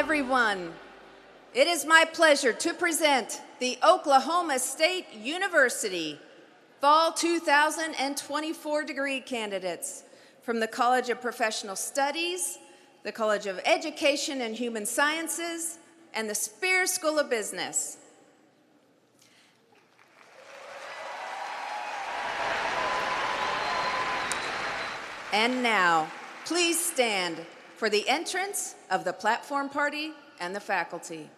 everyone. It is my pleasure to present the Oklahoma State University Fall 2024 degree candidates from the College of Professional Studies, the College of Education and Human Sciences, and the Spears School of Business. And now, please stand for the entrance of the platform party and the faculty.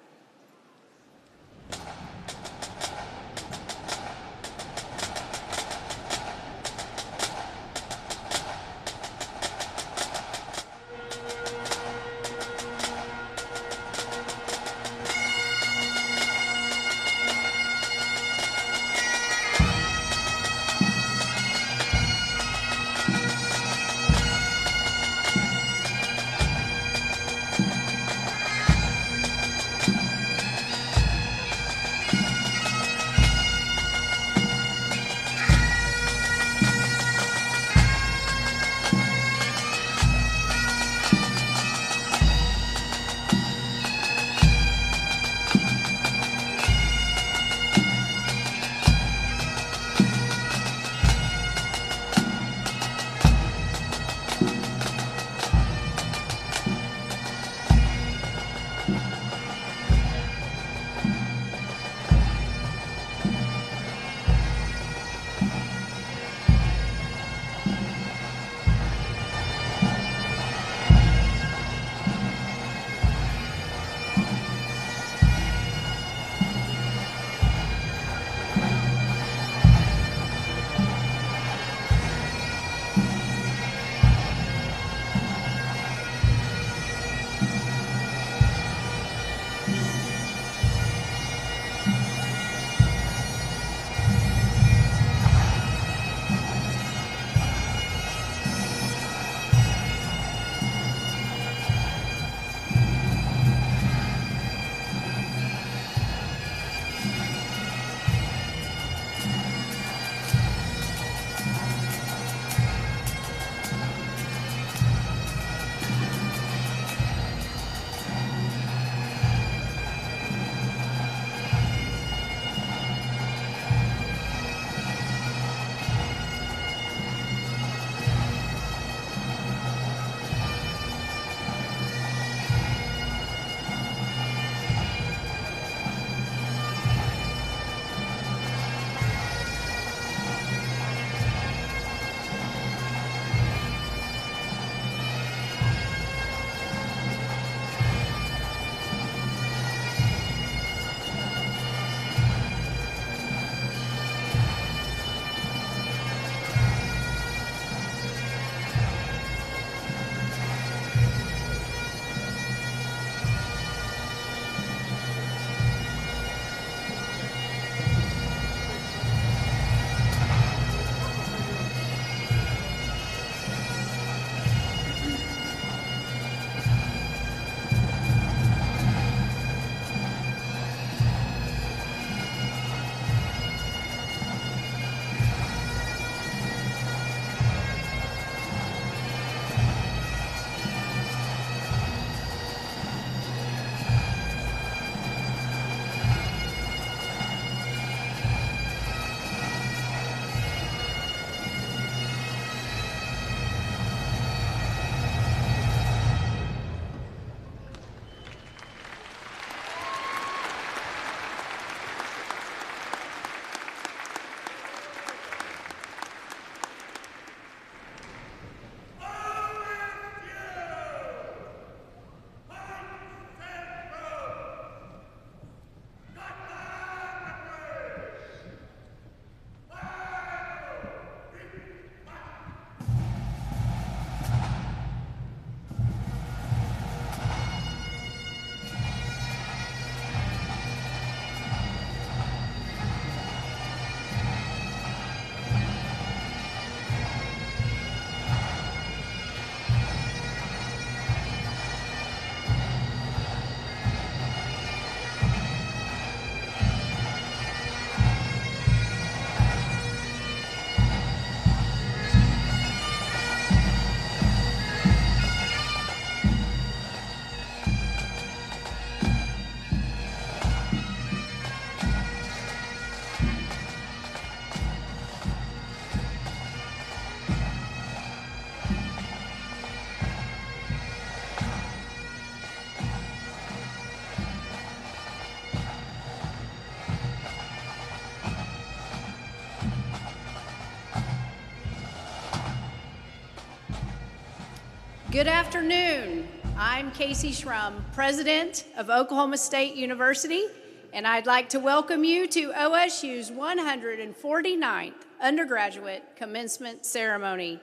Good afternoon. I'm Casey Schrum, President of Oklahoma State University, and I'd like to welcome you to OSU's 149th undergraduate commencement ceremony.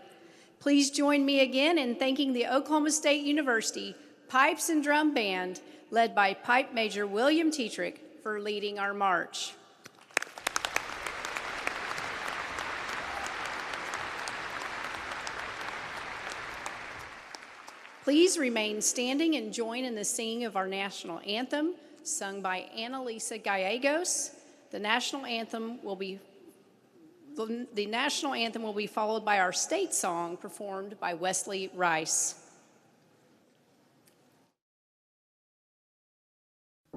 Please join me again in thanking the Oklahoma State University Pipes and Drum Band, led by Pipe Major William Tetrick, for leading our march. Please remain standing and join in the singing of our national anthem, sung by Annalisa Gallegos. The national anthem will be followed by our state song performed by Wesley Rice.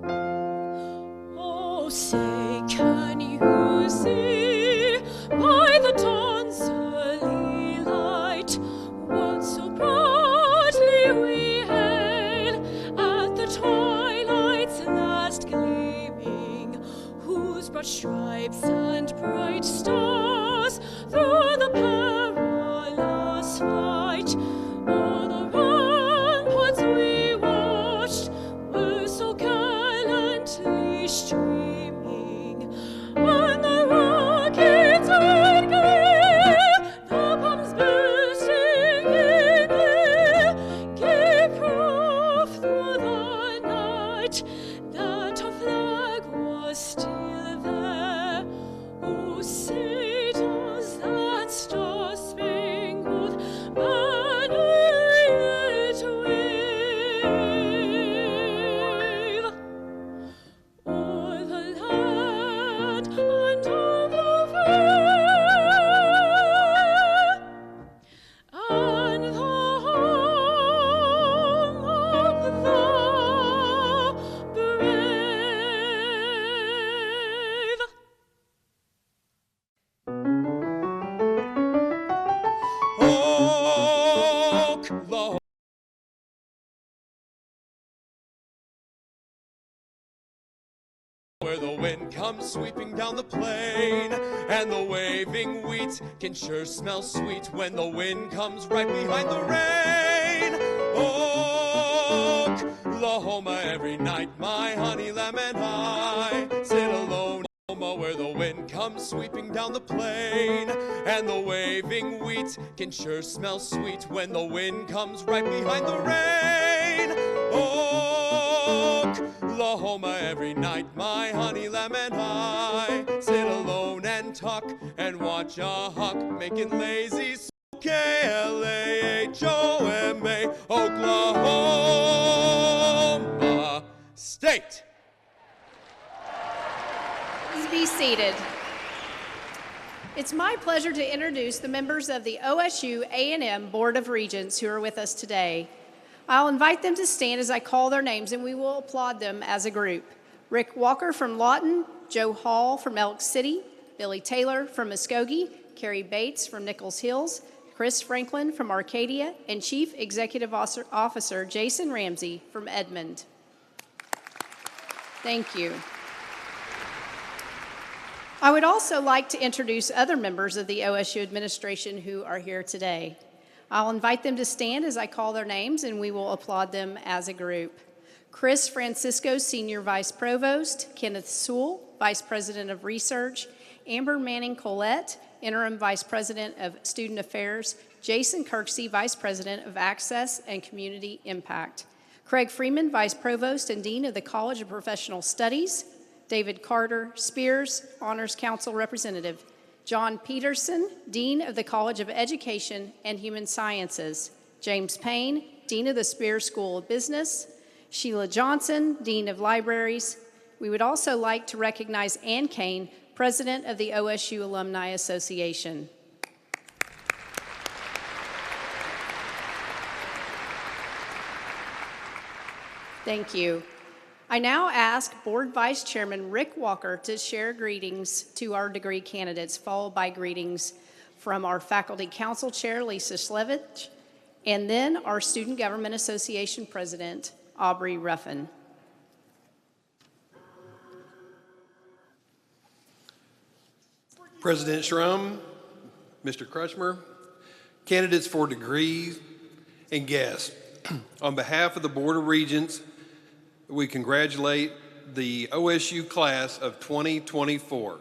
Oh, say, can you see by the dawn's early light what so proudly we hailed at the twilight's last gleaming, whose broad stripes and bright stars through the perilous fight o'er the ramparts we watched were so gallantly streaming, and the rockets in glee, the bombs bursting in air, gave proof through the night that our flag was still there. Oh, say does that star-spangled banner yet wave o'er the land and over fair, and the home of the brave? Oklahoma, where the wind comes sweeping down the plain, and the waving wheat can sure smell sweet when the wind comes right behind the rain. Oklahoma, every night my honey lamb and I sit alone. Oklahoma, where the wind comes sweeping down the plain, and the waving wheat can sure smell sweet when the wind comes right behind the rain. Oklahoma, every night my honey lamb and I sit alone and talk and watch a hawk making lazy K-L-A-H-O-M-A, Oklahoma State. Please be seated. It's my pleasure to introduce the members of the OSU A&M Board of Regents who are with us today. I'll invite them to stand as I call their names, and we will applaud them as a group. Rick Walker from Lawton, Joe Hall from Elk City, Billy Taylor from Muskogee, Carrie Bates from Nichols Hills, Chris Franklin from Arcadia, and Chief Executive Officer Jason Ramsey from Edmond. Thank you. I would also like to introduce other members of the OSU administration who are here today. I'll invite them to stand as I call their names, and we will applaud them as a group. Chris Francisco, Senior Vice Provost, Kenneth Sewell, Vice President of Research, Amber Manning Collette, Interim Vice President of Student Affairs, Jason Kirksey, Vice President of Access and Community Impact, Craig Freeman, Vice Provost and Dean of the College of Professional Studies, David Carter Spears, Honors Council Representative, John Peterson, Dean of the College of Education and Human Sciences, James Payne, Dean of the Spears School of Business, Sheila Johnson, Dean of Libraries. We would also like to recognize Ann Kane, President of the OSU Alumni Association. Thank you. I now ask Board Vice Chairman Rick Walker to share greetings to our degree candidates, followed by greetings from our Faculty Council Chair, Lisa Slevich, and then our Student Government Association President, Aubrey Ruffin. President Schrum, Mr. Kretschmer, candidates for degrees and guests. On behalf of the Board of Regents, we congratulate the OSU class of 2024.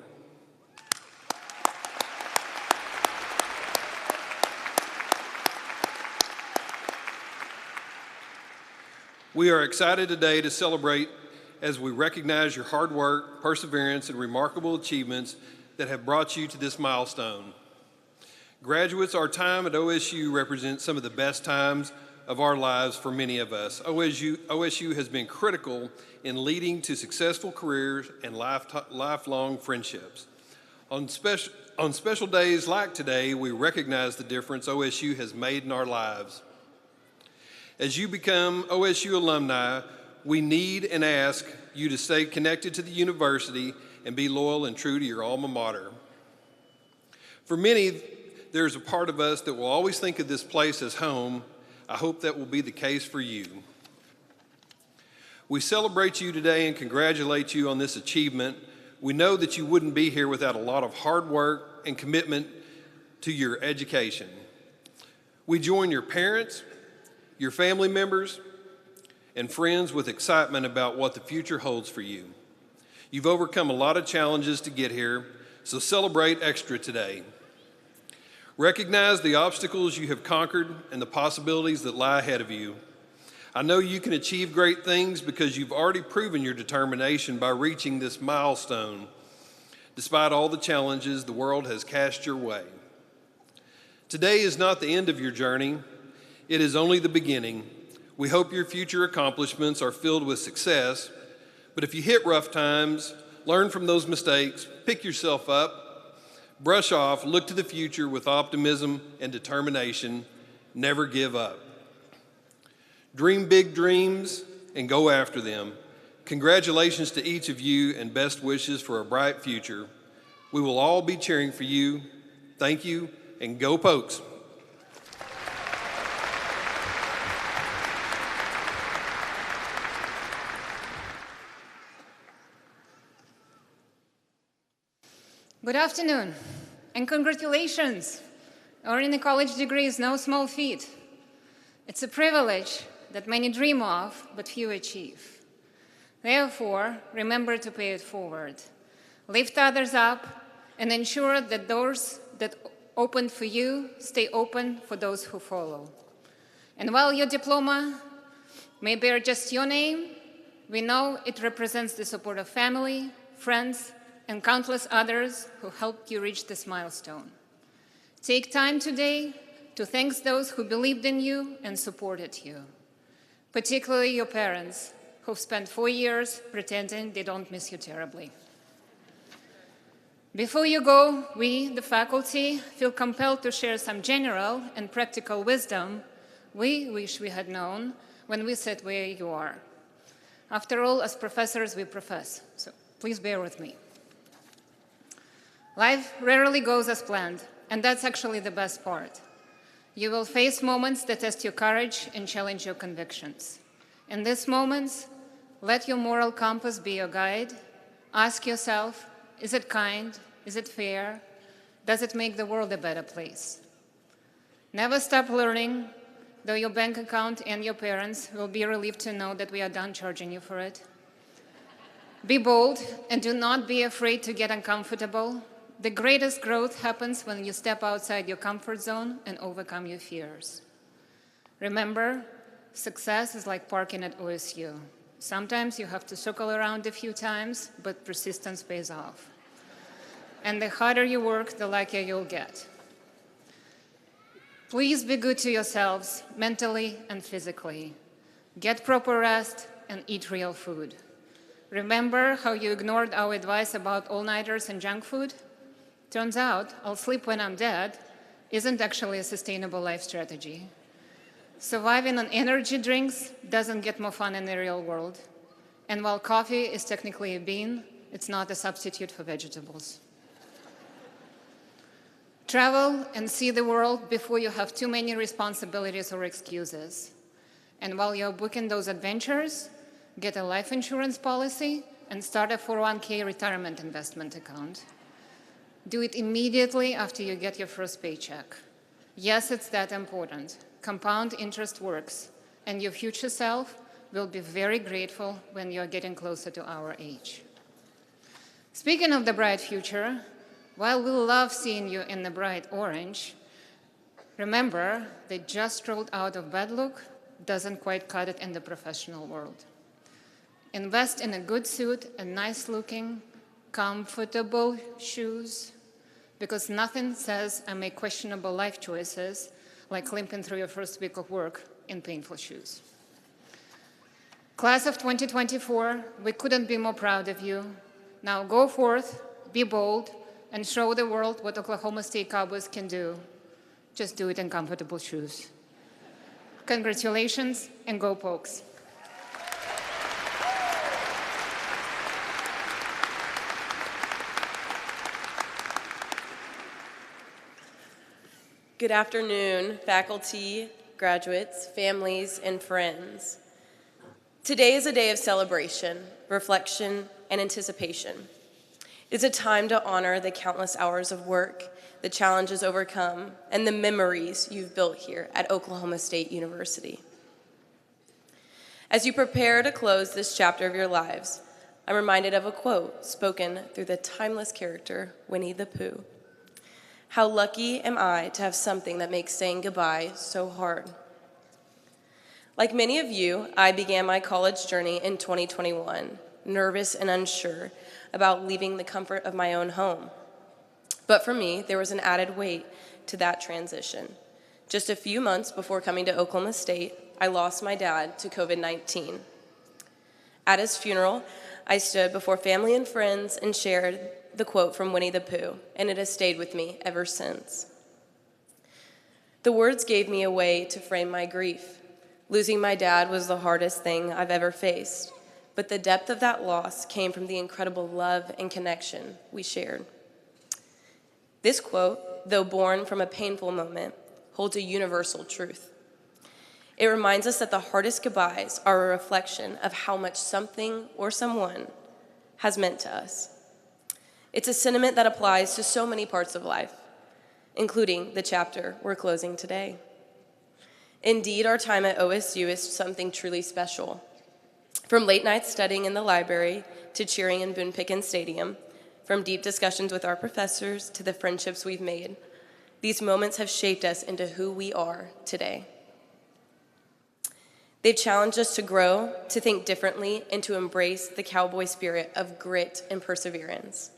We are excited today to celebrate as we recognize your hard work, perseverance, and remarkable achievements that have brought you to this milestone. Graduates, our time at OSU represents some of the best times of our lives for many of us. OSU has been critical in leading to successful careers and lifelong friendships. On special days like today, we recognize the difference OSU has made in our lives. As you become OSU alumni, we need and ask you to stay connected to the university and be loyal and true to your alma mater. For many, there's a part of us that will always think of this place as home. I hope that will be the case for you. We celebrate you today and congratulate you on this achievement. We know that you wouldn't be here without a lot of hard work and commitment to your education. We join your parents, your family members, and friends with excitement about what the future holds for you. You've overcome a lot of challenges to get here, so celebrate extra today. Recognize the obstacles you have conquered and the possibilities that lie ahead of you. I know you can achieve great things because you've already proven your determination by reaching this milestone, despite all the challenges the world has cast your way. Today is not the end of your journey. It is only the beginning. We hope your future accomplishments are filled with success, but if you hit rough times, learn from those mistakes, pick yourself up, brush off, look to the future with optimism and determination, never give up. Dream big dreams and go after them. Congratulations to each of you and best wishes for a bright future. We will all be cheering for you. Thank you, and go Pokes. Good afternoon, and congratulations. Earning a college degree is no small feat. It's a privilege that many dream of, but few achieve. Therefore, remember to pay it forward. Lift others up and ensure that doors that open for you stay open for those who follow. And while your diploma may bear just your name, we know it represents the support of family, friends, and countless others who helped you reach this milestone. Take time today to thank those who believed in you and supported you, particularly your parents, who've spent 4 years pretending they don't miss you terribly. Before you go, we, the faculty, feel compelled to share some general and practical wisdom we wish we had known when we sit where you are. After all, as professors, we profess, so please bear with me. Life rarely goes as planned, and that's actually the best part. You will face moments that test your courage and challenge your convictions. In these moments, let your moral compass be your guide. Ask yourself, is it kind? Is it fair? Does it make the world a better place? Never stop learning, though your bank account and your parents will be relieved to know that we are done charging you for it. Be bold and do not be afraid to get uncomfortable. The greatest growth happens when you step outside your comfort zone and overcome your fears. Remember, success is like parking at OSU. Sometimes you have to circle around a few times, but persistence pays off. And the harder you work, the luckier you'll get. Please be good to yourselves, mentally and physically. Get proper rest and eat real food. Remember how you ignored our advice about all-nighters and junk food? Turns out, I'll sleep when I'm dead isn't actually a sustainable life strategy. Surviving on energy drinks doesn't get more fun in the real world. And while coffee is technically a bean, it's not a substitute for vegetables. Travel and see the world before you have too many responsibilities or excuses. And while you're booking those adventures, get a life insurance policy and start a 401k retirement investment account. Do it immediately after you get your first paycheck. Yes, it's that important. compound interest works, and your future self will be very grateful when you're getting closer to our age. Speaking of the bright future, while we love seeing you in the bright orange, remember that just rolled out of bed look doesn't quite cut it in the professional world. Invest in a good suit and nice-looking, comfortable shoes, because nothing says I make questionable life choices like limping through your first week of work in painful shoes. Class of 2024, we couldn't be more proud of you. Now go forth, be bold, and show the world what Oklahoma State Cowboys can do. Just do it in comfortable shoes. Congratulations, and go Pokes. Good afternoon, faculty, graduates, families, and friends. Today is a day of celebration, reflection, and anticipation. It is a time to honor the countless hours of work, the challenges overcome, and the memories you've built here at Oklahoma State University. As you prepare to close this chapter of your lives, I'm reminded of a quote spoken through the timeless character Winnie the Pooh. How lucky am I to have something that makes saying goodbye so hard. Like many of you, I began my college journey in 2021, nervous and unsure about leaving the comfort of my own home. But for me, there was an added weight to that transition. Just a few months before coming to Oklahoma State, I lost my dad to COVID-19. At his funeral, I stood before family and friends and shared the quote from Winnie the Pooh, and it has stayed with me ever since. The words gave me a way to frame my grief. Losing my dad was the hardest thing I've ever faced, but the depth of that loss came from the incredible love and connection we shared. This quote, though born from a painful moment, holds a universal truth. It reminds us that the hardest goodbyes are a reflection of how much something or someone has meant to us. It's a sentiment that applies to so many parts of life, including the chapter we're closing today. Indeed, our time at OSU is something truly special. From late nights studying in the library to cheering in Boone Pickens Stadium, from deep discussions with our professors to the friendships we've made, these moments have shaped us into who we are today. They've challenged us to grow, to think differently, and to embrace the cowboy spirit of grit and perseverance.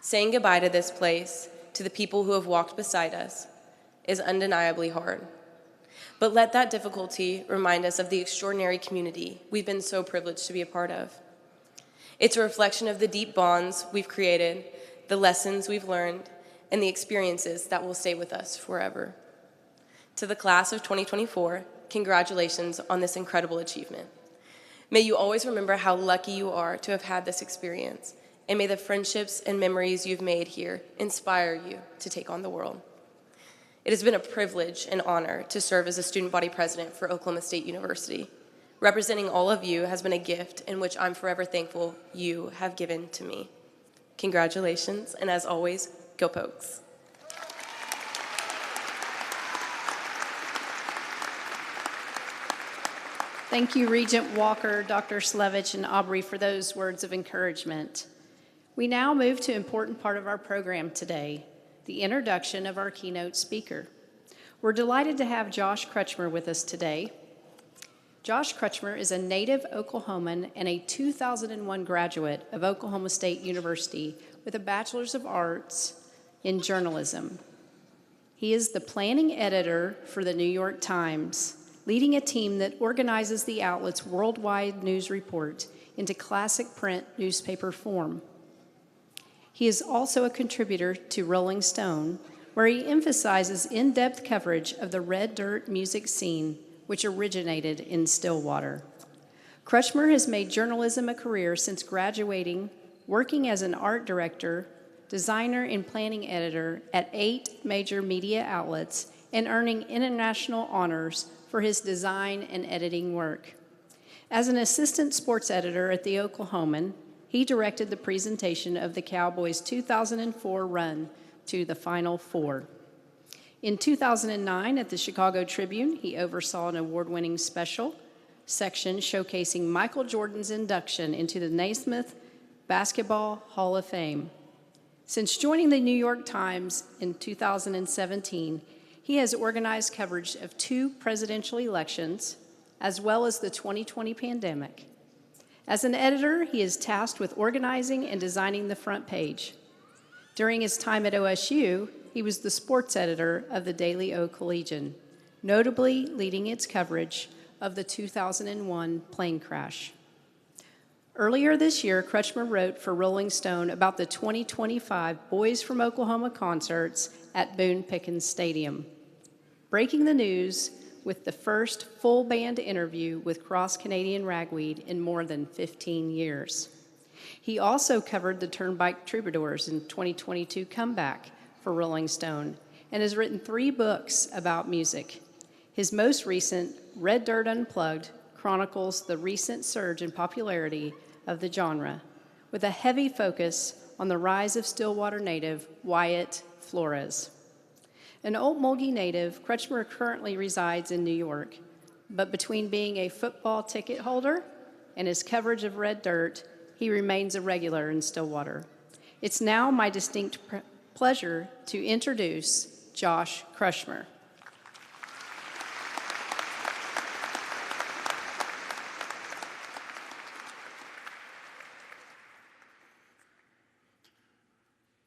Saying goodbye to this place, to the people who have walked beside us, is undeniably hard. But let that difficulty remind us of the extraordinary community we've been so privileged to be a part of. It's a reflection of the deep bonds we've created, the lessons we've learned, and the experiences that will stay with us forever. To the class of 2024, congratulations on this incredible achievement. May you always remember how lucky you are to have had this experience, and may the friendships and memories you've made here inspire you to take on the world. It has been a privilege and honor to serve as a student body president for Oklahoma State University. Representing all of you has been a gift in which I'm forever thankful you have given to me. Congratulations, and as always, go Pokes. Thank you, Regent Walker, Dr. Slevich, and Aubrey for those words of encouragement. We now move to an important part of our program today, the introduction of our keynote speaker. We're delighted to have Josh Crutchmer with us today. Josh Crutchmer is a native Oklahoman and a 2001 graduate of Oklahoma State University with a Bachelor's of Arts in journalism. He is the planning editor for the New York Times, leading a team that organizes the outlet's worldwide news report into classic print newspaper form. He is also a contributor to Rolling Stone, where he emphasizes in-depth coverage of the red dirt music scene, which originated in Stillwater. Crutchmer has made journalism a career since graduating, working as an art director, designer, and planning editor at 8 major media outlets, and earning international honors for his design and editing work. As an assistant sports editor at the Oklahoman, he directed the presentation of the Cowboys' 2004 run to the Final Four. In 2009, at the Chicago Tribune, he oversaw an award-winning special section showcasing Michael Jordan's induction into the Naismith Basketball Hall of Fame. Since joining the New York Times in 2017, he has organized coverage of 2 presidential elections, as well as the 2020 pandemic. As an editor, he is tasked with organizing and designing the front page. During his time at OSU, he was the sports editor of the Daily O Collegian, notably leading its coverage of the 2001 plane crash. Earlier this year, Kretschmer wrote for Rolling Stone about the 2025 Boys from Oklahoma concerts at Boone Pickens Stadium, breaking the news with the first full band interview with Cross Canadian Ragweed in more than 15 years. He also covered the Turnpike Troubadours in 2022 comeback for Rolling Stone and has written 3 books about music. His most recent, Red Dirt Unplugged, chronicles the recent surge in popularity of the genre, with a heavy focus on the rise of Stillwater native Wyatt Flores. An Old Mulgee native, Kretschmer currently resides in New York, but between being a football ticket holder and his coverage of Red Dirt, he remains a regular in Stillwater. It's now my distinct pleasure to introduce Josh Kretschmer.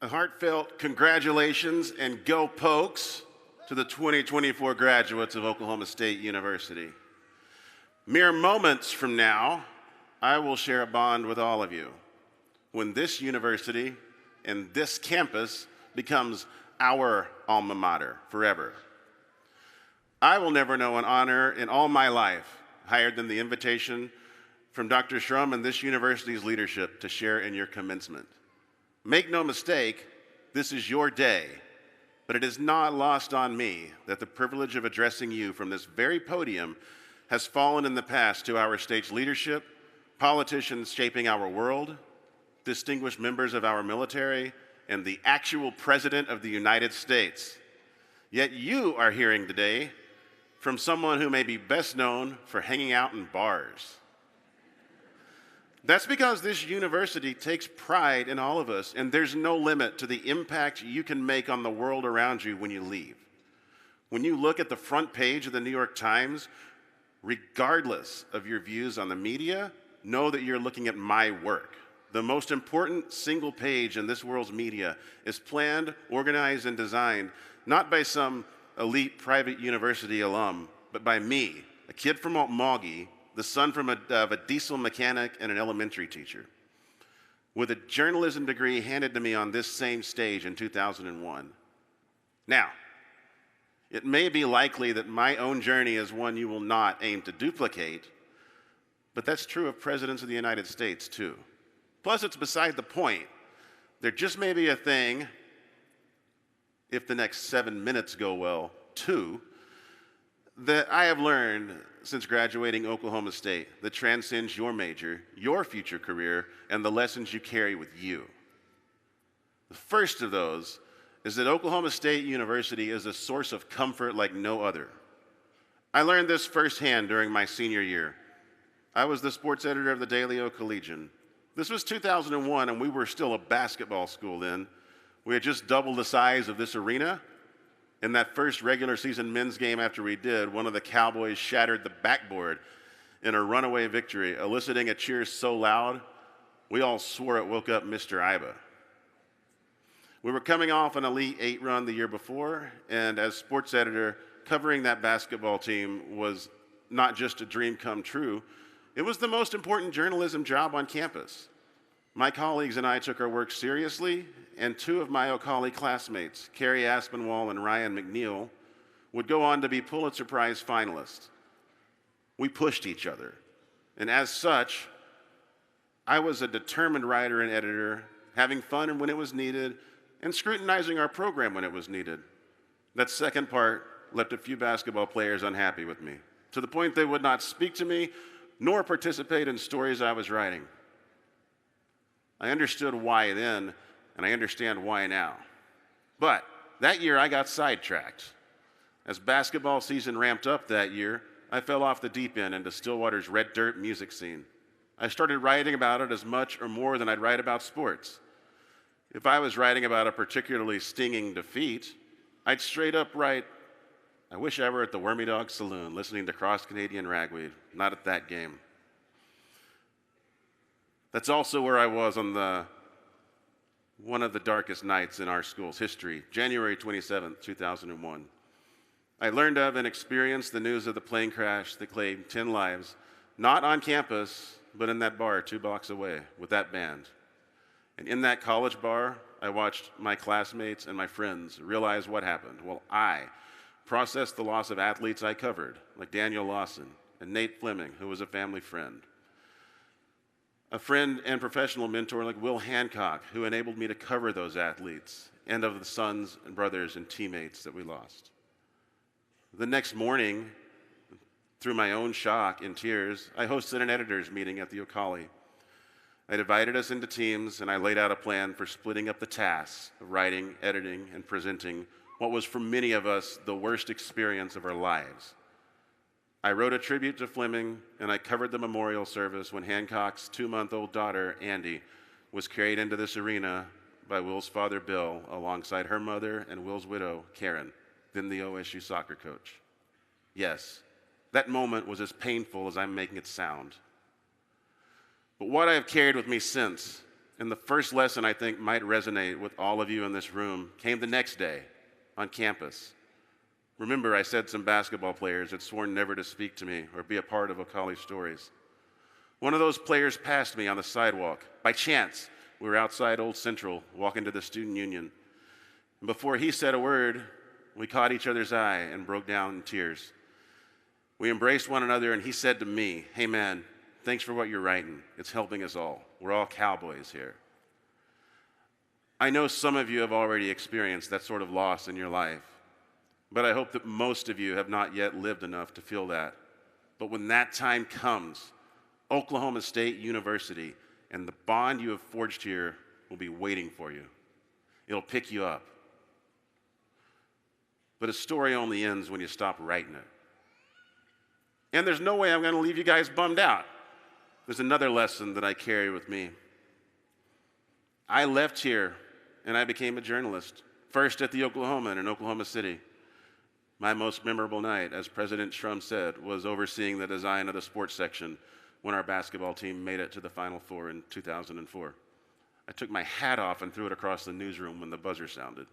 A heartfelt congratulations and go Pokes to the 2024 graduates of Oklahoma State University. Mere moments from now, I will share a bond with all of you when this university and this campus becomes our alma mater forever. I will never know an honor in all my life higher than the invitation from Dr. Shrum and this university's leadership to share in your commencement. Make no mistake, this is your day, but it is not lost on me that the privilege of addressing you from this very podium has fallen in the past to our state's leadership, politicians shaping our world, distinguished members of our military, and the actual President of the United States. Yet you are hearing today from someone who may be best known for hanging out in bars. That's because this university takes pride in all of us, and there's no limit to the impact you can make on the world around you when you leave. When you look at the front page of the New York Times, regardless of your views on the media, know that you're looking at my work. The most important single page in this world's media is planned, organized, and designed not by some elite private university alum, but by me, a kid from Mulgee, the son of a diesel mechanic and an elementary teacher, with a journalism degree handed to me on this same stage in 2001. Now, it may be likely that my own journey is one you will not aim to duplicate, but that's true of presidents of the United States too. Plus, it's beside the point. There just may be a thing, if the next 7 minutes go well, too, that I have learned since graduating Oklahoma State that transcends your major, your future career, and the lessons you carry with you. The first of those is that Oklahoma State University is a source of comfort like no other. I learned this firsthand during my senior year. I was the sports editor of the Daily O Collegian. This was 2001, and we were still a basketball school then. We had just doubled the size of this arena. In that first regular season men's game after we did, one of the Cowboys shattered the backboard in a runaway victory, eliciting a cheer so loud, we all swore it woke up Mr. Iba. We were coming off an Elite Eight run the year before, and as sports editor, covering that basketball team was not just a dream come true, it was the most important journalism job on campus. My colleagues and I took our work seriously, and 2 of my Ocali classmates, Carrie Aspinwall and Ryan McNeil, would go on to be Pulitzer Prize finalists. We pushed each other, and as such, I was a determined writer and editor, having fun when it was needed, and scrutinizing our program when it was needed. That second part left a few basketball players unhappy with me, to the point they would not speak to me nor participate in stories I was writing. I understood why then, and I understand why now. But that year I got sidetracked. As basketball season ramped up that year, I fell off the deep end into Stillwater's red dirt music scene. I started writing about it as much or more than I'd write about sports. If I was writing about a particularly stinging defeat, I'd straight up write, "I wish I were at the Wormy Dog Saloon listening to Cross Canadian Ragweed, not at that game." That's also where I was on one of the darkest nights in our school's history, January 27th, 2001. I learned of and experienced the news of the plane crash that claimed 10 lives, not on campus, but in that bar 2 blocks away with that band. And in that college bar, I watched my classmates and my friends realize what happened while I processed the loss of athletes I covered, like Daniel Lawson and Nate Fleming, who was a family friend. A friend and professional mentor like Will Hancock, who enabled me to cover those athletes, and of the sons and brothers and teammates that we lost. The next morning, through my own shock and tears, I hosted an editors meeting at the Ocali. I divided us into teams, and I laid out a plan for splitting up the tasks of writing, editing, and presenting what was for many of us the worst experience of our lives. I wrote a tribute to Fleming, and I covered the memorial service when Hancock's 2-month-old daughter, Andy, was carried into this arena by Will's father, Bill, alongside her mother and Will's widow, Karen, then the OSU soccer coach. Yes, that moment was as painful as I'm making it sound. But what I have carried with me since, and the first lesson I think might resonate with all of you in this room, came the next day on campus. Remember, I said some basketball players had sworn never to speak to me or be a part of Ocali stories. One of those players passed me on the sidewalk. By chance, we were outside Old Central, walking to the student union. And before he said a word, we caught each other's eye and broke down in tears. We embraced one another, and he said to me, "Hey man, thanks for what you're writing. It's helping us all. We're all cowboys here." I know some of you have already experienced that sort of loss in your life, but I hope that most of you have not yet lived enough to feel that. But when that time comes, Oklahoma State University and the bond you have forged here will be waiting for you. It'll pick you up. But a story only ends when you stop writing it. And there's no way I'm going to leave you guys bummed out. There's another lesson that I carry with me. I left here and I became a journalist, first at the Oklahoman in Oklahoma City. My most memorable night, as President Trump said, was overseeing the design of the sports section when our basketball team made it to the Final Four in 2004. I took my hat off and threw it across the newsroom when the buzzer sounded.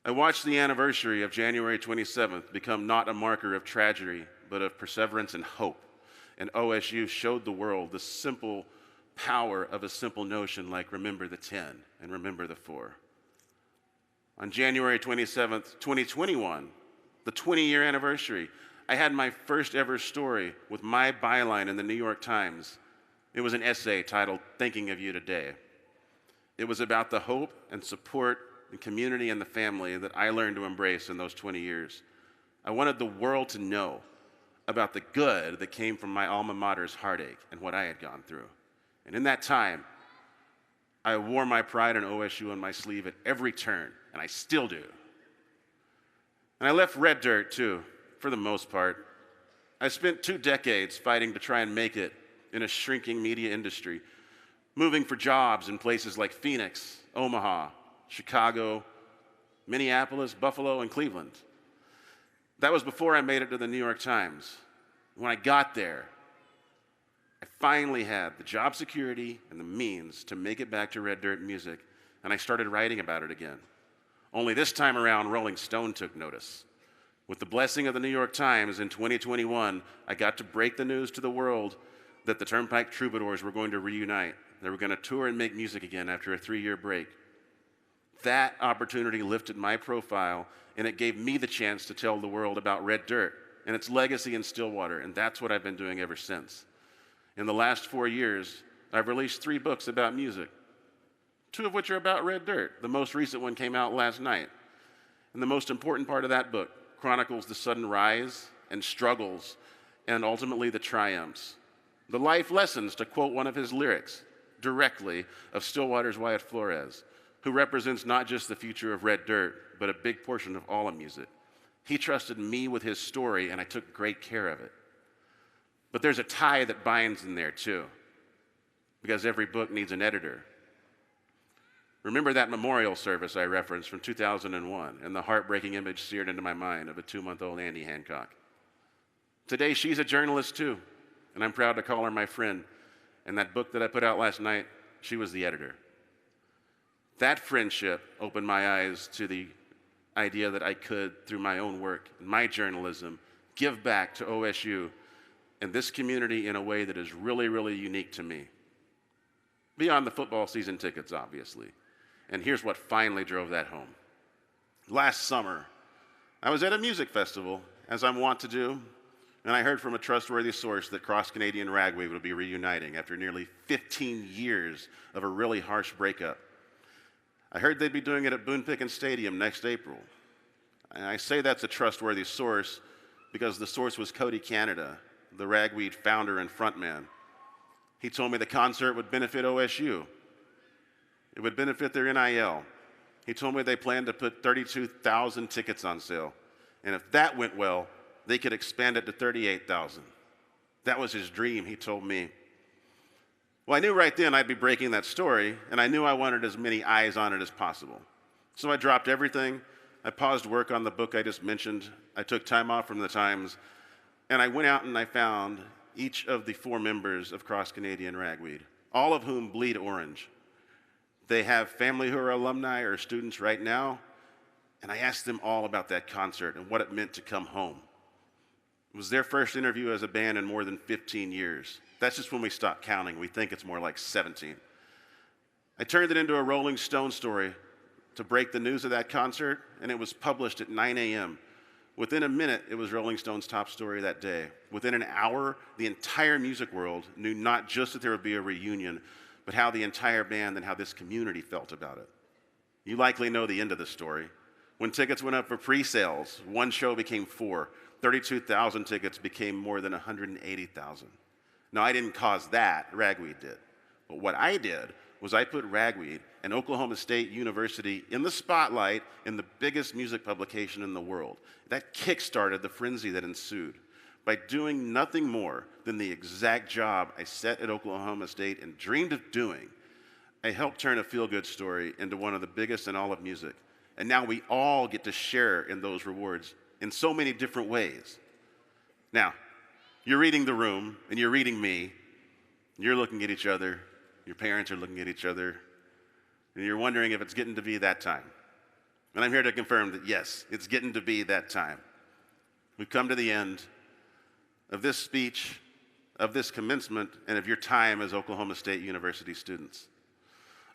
I watched the anniversary of January 27th become not a marker of tragedy, but of perseverance and hope. And OSU showed the world the simple power of a simple notion like remember the 10 and remember the 4. On January 27th, 2021, the 20-year anniversary, I had my first ever story with my byline in the New York Times. It was an essay titled "Thinking of You Today." It was about the hope and support and community and the family that I learned to embrace in those 20 years. I wanted the world to know about the good that came from my alma mater's heartache and what I had gone through. And in that time, I wore my pride in OSU on my sleeve at every turn, and I still do. And I left Red Dirt, too, for the most part. I spent 2 decades fighting to try and make it in a shrinking media industry, moving for jobs in places like Phoenix, Omaha, Chicago, Minneapolis, Buffalo, and Cleveland. That was before I made it to the New York Times. When I got there, I finally had the job security and the means to make it back to Red Dirt Music, and I started writing about it again. Only this time around, Rolling Stone took notice. With the blessing of the New York Times in 2021, I got to break the news to the world that the Turnpike Troubadours were going to reunite. They were going to tour and make music again after a 3-year break. That opportunity lifted my profile, and it gave me the chance to tell the world about Red Dirt and its legacy in Stillwater, and that's what I've been doing ever since. In the last 4 years, I've released 3 books about music, 2 of which are about Red Dirt. The most recent one came out last night. And the most important part of that book chronicles the sudden rise and struggles and ultimately the triumphs. The life lessons, to quote one of his lyrics directly, of Stillwater's Wyatt Flores, who represents not just the future of Red Dirt, but a big portion of all of music. He trusted me with his story, and I took great care of it. But there's a tie that binds in there, too, because every book needs an editor. Remember that memorial service I referenced from 2001 and the heartbreaking image seared into my mind of a 2-month-old Andy Hancock? Today, she's a journalist, too, and I'm proud to call her my friend. And that book that I put out last night, she was the editor. That friendship opened my eyes to the idea that I could, through my own work and my journalism, give back to OSU and this community in a way that is really, really unique to me. Beyond the football season tickets, obviously. And here's what finally drove that home. Last summer, I was at a music festival, as I'm wont to do, and I heard from a trustworthy source that Cross Canadian Ragweed would be reuniting after nearly 15 years of a really harsh breakup. I heard they'd be doing it at Boone Pickens Stadium next April. And I say that's a trustworthy source because the source was Cody Canada, the Ragweed founder and frontman. He told me the concert would benefit OSU. It would benefit their NIL. He told me they planned to put 32,000 tickets on sale. And if that went well, they could expand it to 38,000. That was his dream, he told me. Well, I knew right then I'd be breaking that story, and I knew I wanted as many eyes on it as possible. So I dropped everything. I paused work on the book I just mentioned. I took time off from the Times, and I went out and I found each of the 4 members of Cross Canadian Ragweed, all of whom bleed orange. They have family who are alumni or students right now, and I asked them all about that concert and what it meant to come home. It was their first interview as a band in more than 15 years. That's just when we stop counting. We think it's more like 17. I turned it into a Rolling Stone story to break the news of that concert, and it was published at 9 a.m. Within a minute, it was Rolling Stone's top story that day. Within an hour, the entire music world knew not just that there would be a reunion, but how the entire band and how this community felt about it. You likely know the end of the story. When tickets went up for pre-sales, one show became 4. 32,000 tickets became more than 180,000. Now, I didn't cause that, Ragweed did. But what I did was I put Ragweed and Oklahoma State University in the spotlight in the biggest music publication in the world. That kick-started the frenzy that ensued. By doing nothing more than the exact job I set at Oklahoma State and dreamed of doing, I helped turn a feel-good story into one of the biggest in all of music. And now we all get to share in those rewards in so many different ways. Now, you're reading the room, and you're reading me, and you're looking at each other, your parents are looking at each other, and you're wondering if it's getting to be that time. And I'm here to confirm that yes, it's getting to be that time. We've come to the end of this speech, of this commencement, and of your time as Oklahoma State University students.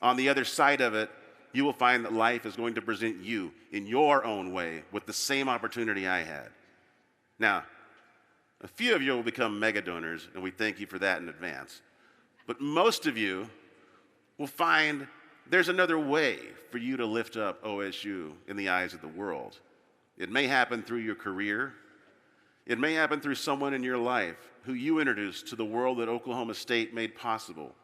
On the other side of it, you will find that life is going to present you in your own way with the same opportunity I had. Now, a few of you will become mega donors, and we thank you for that in advance. But most of you will find there's another way for you to lift up OSU in the eyes of the world. It may happen through your career. It may happen through someone in your life who you introduced to the world that Oklahoma State made possible.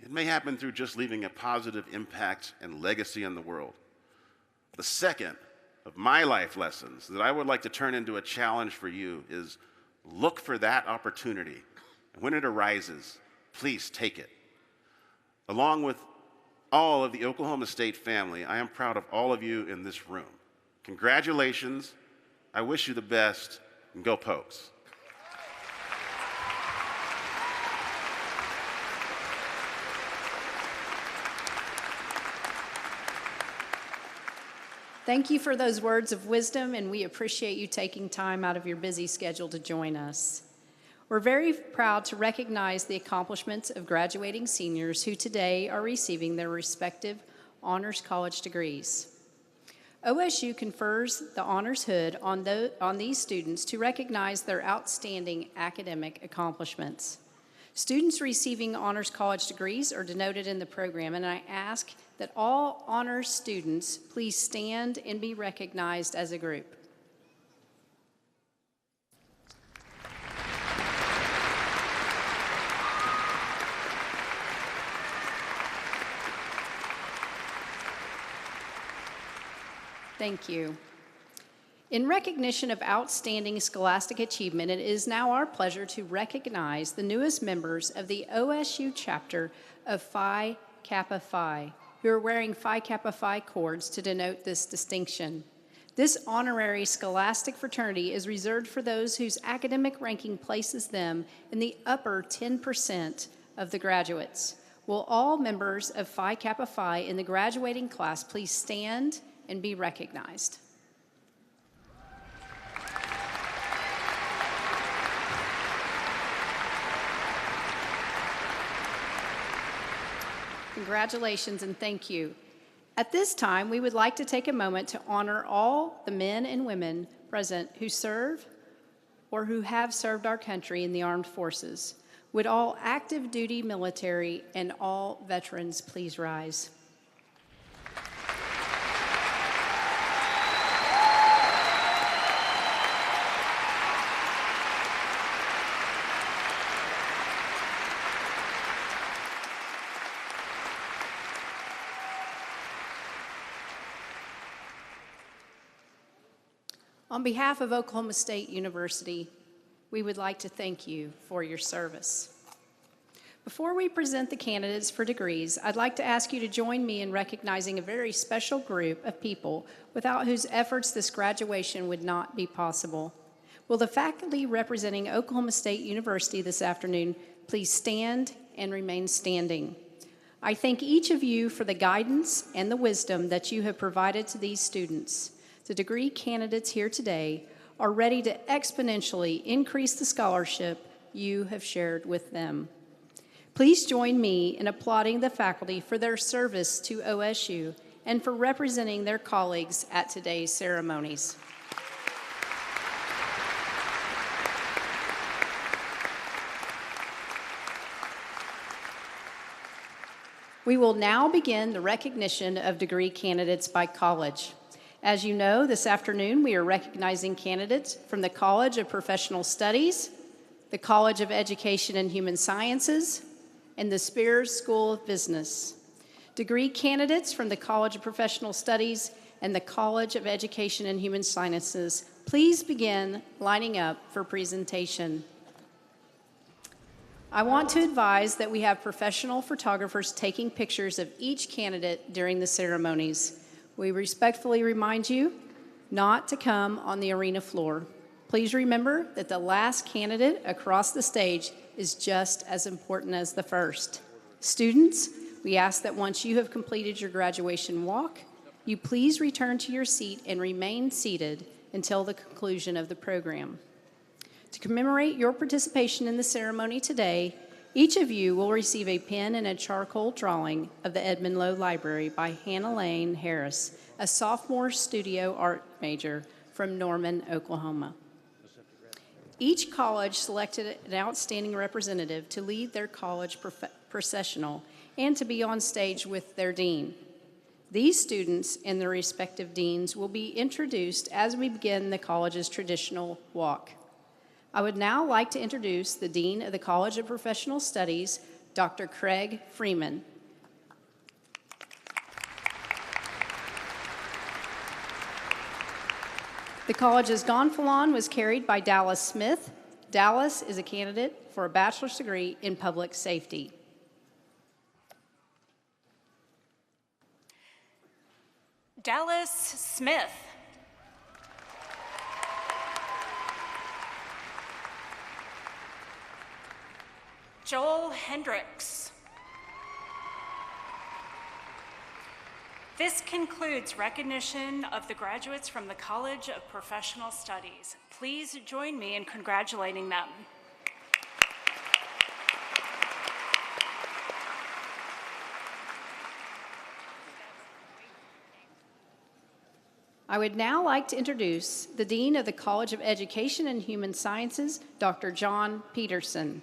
It may happen through just leaving a positive impact and legacy in the world. The second of my life lessons that I would like to turn into a challenge for you is look for that opportunity. And when it arises, please take it. Along with all of the Oklahoma State family, I am proud of all of you in this room. Congratulations. I wish you the best, and go Pokes. Thank you for those words of wisdom, and we appreciate you taking time out of your busy schedule to join us. We're very proud to recognize the accomplishments of graduating seniors who today are receiving their respective honors college degrees. OSU confers the Honors Hood on these students to recognize their outstanding academic accomplishments. Students receiving honors college degrees are denoted in the program, and I ask that all honors students please stand and be recognized as a group. Thank you. In recognition of outstanding scholastic achievement, it is now our pleasure to recognize the newest members of the OSU chapter of Phi Kappa Phi, who are wearing Phi Kappa Phi cords to denote this distinction. This honorary scholastic fraternity is reserved for those whose academic ranking places them in the upper 10% of the graduates. Will all members of Phi Kappa Phi in the graduating class please stand and be recognized? Congratulations and thank you. At this time, we would like to take a moment to honor all the men and women present who serve or who have served our country in the armed forces. Would all active duty military and all veterans please rise? On behalf of Oklahoma State University, we would like to thank you for your service. Before we present the candidates for degrees, I'd like to ask you to join me in recognizing a very special group of people without whose efforts this graduation would not be possible. Will the faculty representing Oklahoma State University this afternoon please stand and remain standing? I thank each of you for the guidance and the wisdom that you have provided to these students. The degree candidates here today are ready to exponentially increase the scholarship you have shared with them. Please join me in applauding the faculty for their service to OSU and for representing their colleagues at today's ceremonies. We will now begin the recognition of degree candidates by college. As you know, this afternoon we are recognizing candidates from the College of Professional Studies, the College of Education and Human Sciences, and the Spears School of Business. Degree candidates from the College of Professional Studies and the College of Education and Human Sciences, please begin lining up for presentation. I want to advise that we have professional photographers taking pictures of each candidate during the ceremonies. We respectfully remind you not to come on the arena floor. Please remember that the last candidate across the stage is just as important as the first. Students, we ask that once you have completed your graduation walk, you please return to your seat and remain seated until the conclusion of the program. To commemorate your participation in the ceremony today, each of you will receive a pen and a charcoal drawing of the Edmund Lowe Library by Hannah Lane Harris, a sophomore studio art major from Norman, Oklahoma. Each college selected an outstanding representative to lead their college processional and to be on stage with their dean. These students and their respective deans will be introduced as we begin the college's traditional walk. I would now like to introduce the Dean of the College of Professional Studies, Dr. Craig Freeman. The college's gonfalon was carried by Dallas Smith. Dallas is a candidate for a bachelor's degree in public safety. Dallas Smith. Joel Hendricks. This concludes recognition of the graduates from the College of Professional Studies. Please join me in congratulating them. I would now like to introduce the Dean of the College of Education and Human Sciences, Dr. John Peterson.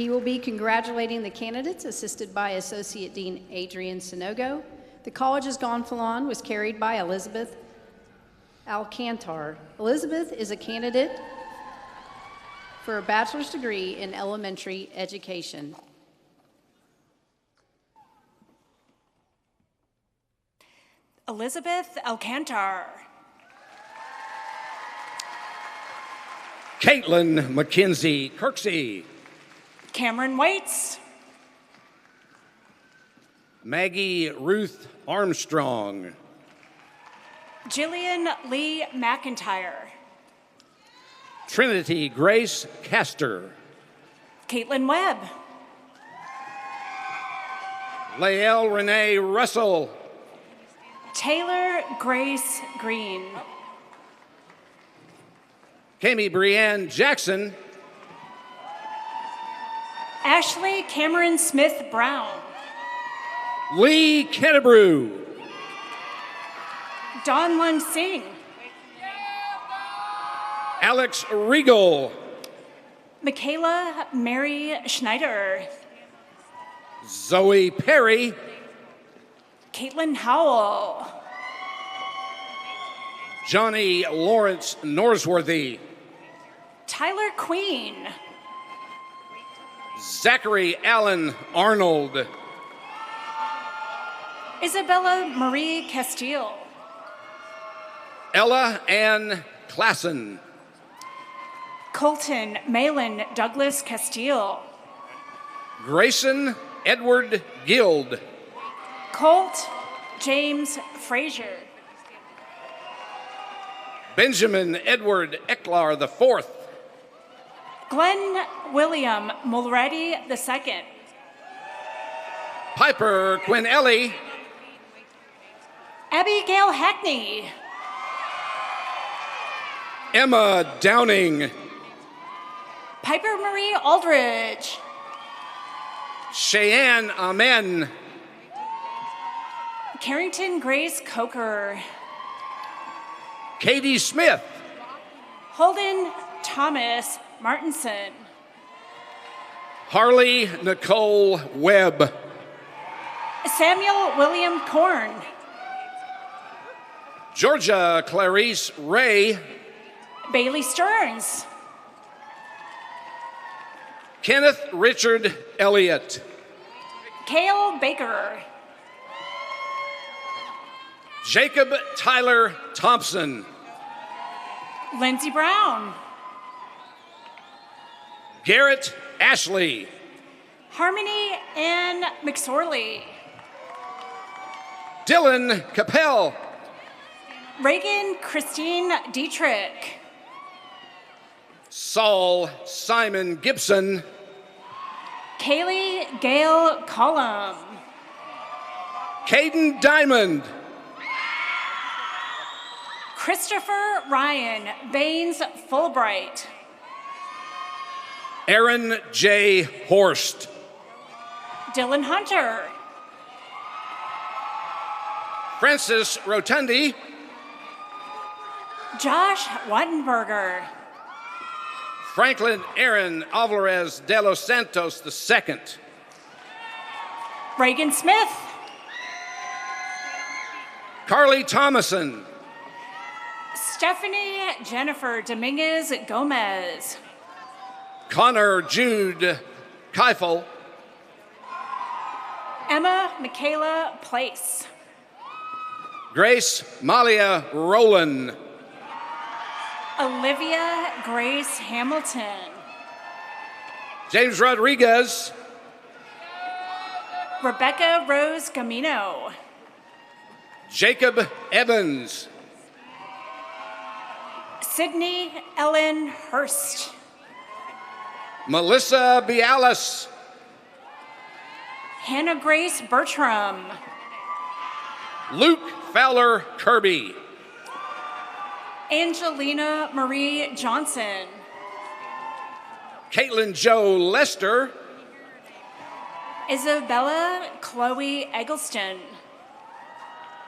He will be congratulating the candidates, assisted by Associate Dean Adrian Sinogo. The college's gonfalon was carried by Elizabeth Alcantar. Elizabeth is a candidate for a bachelor's degree in elementary education. Elizabeth Alcantar. Caitlin McKenzie Kirksey. Cameron Waits. Maggie Ruth Armstrong. Jillian Lee McIntyre. Trinity Grace Castor. Caitlin Webb. Lael Renee Russell. Taylor Grace Green. Kami Brianne Jackson. Ashley Cameron Smith Brown. Lee Kennebrew. Dawn Lun Singh. Alex Regal. Michaela Mary Schneider. Zoe Perry. Caitlin Howell. Johnny Lawrence Norsworthy. Tyler Queen. Zachary Allen Arnold. Isabella Marie Castile. Ella Ann Klassen. Colton Malin Douglas Castile. Grayson Edward Guild. Colt James Frazier. Benjamin Edward Eklar IV. Glenn William Mulready II. Piper Quinelli. Abigail Hackney. Emma Downing. Piper Marie Aldridge. Cheyenne Amen. Carrington Grace Coker. Katie Smith. Holden Thomas Martinson. Harley Nicole Webb. Samuel William Korn. Georgia Clarice Ray. Bailey Stearns. Kenneth Richard Elliott. Cale Baker. Jacob Tyler Thompson. Lindsey Brown. Garrett Ashley. Harmony Ann McSorley. Dylan Capel. Reagan Christine Dietrich. Saul Simon Gibson. Kaylee Gail Collum. Caden Diamond. Christopher Ryan Baines Fulbright. Aaron J. Horst. Dylan Hunter. Francis Rotundi. Josh Wattenberger. Franklin Aaron Alvarez de los Santos II. Reagan Smith. Carly Thomason. Stephanie Jennifer Dominguez Gomez. Connor Jude Keifel. Emma Michaela Place. Grace Malia Rowland. Olivia Grace Hamilton. James Rodriguez. Rebecca Rose Gamino. Jacob Evans. Sydney Ellen Hurst. Melissa Bialis. Hannah Grace Bertram. Luke Fowler Kirby. Angelina Marie Johnson. Caitlin Joe Lester. Isabella Chloe Eggleston.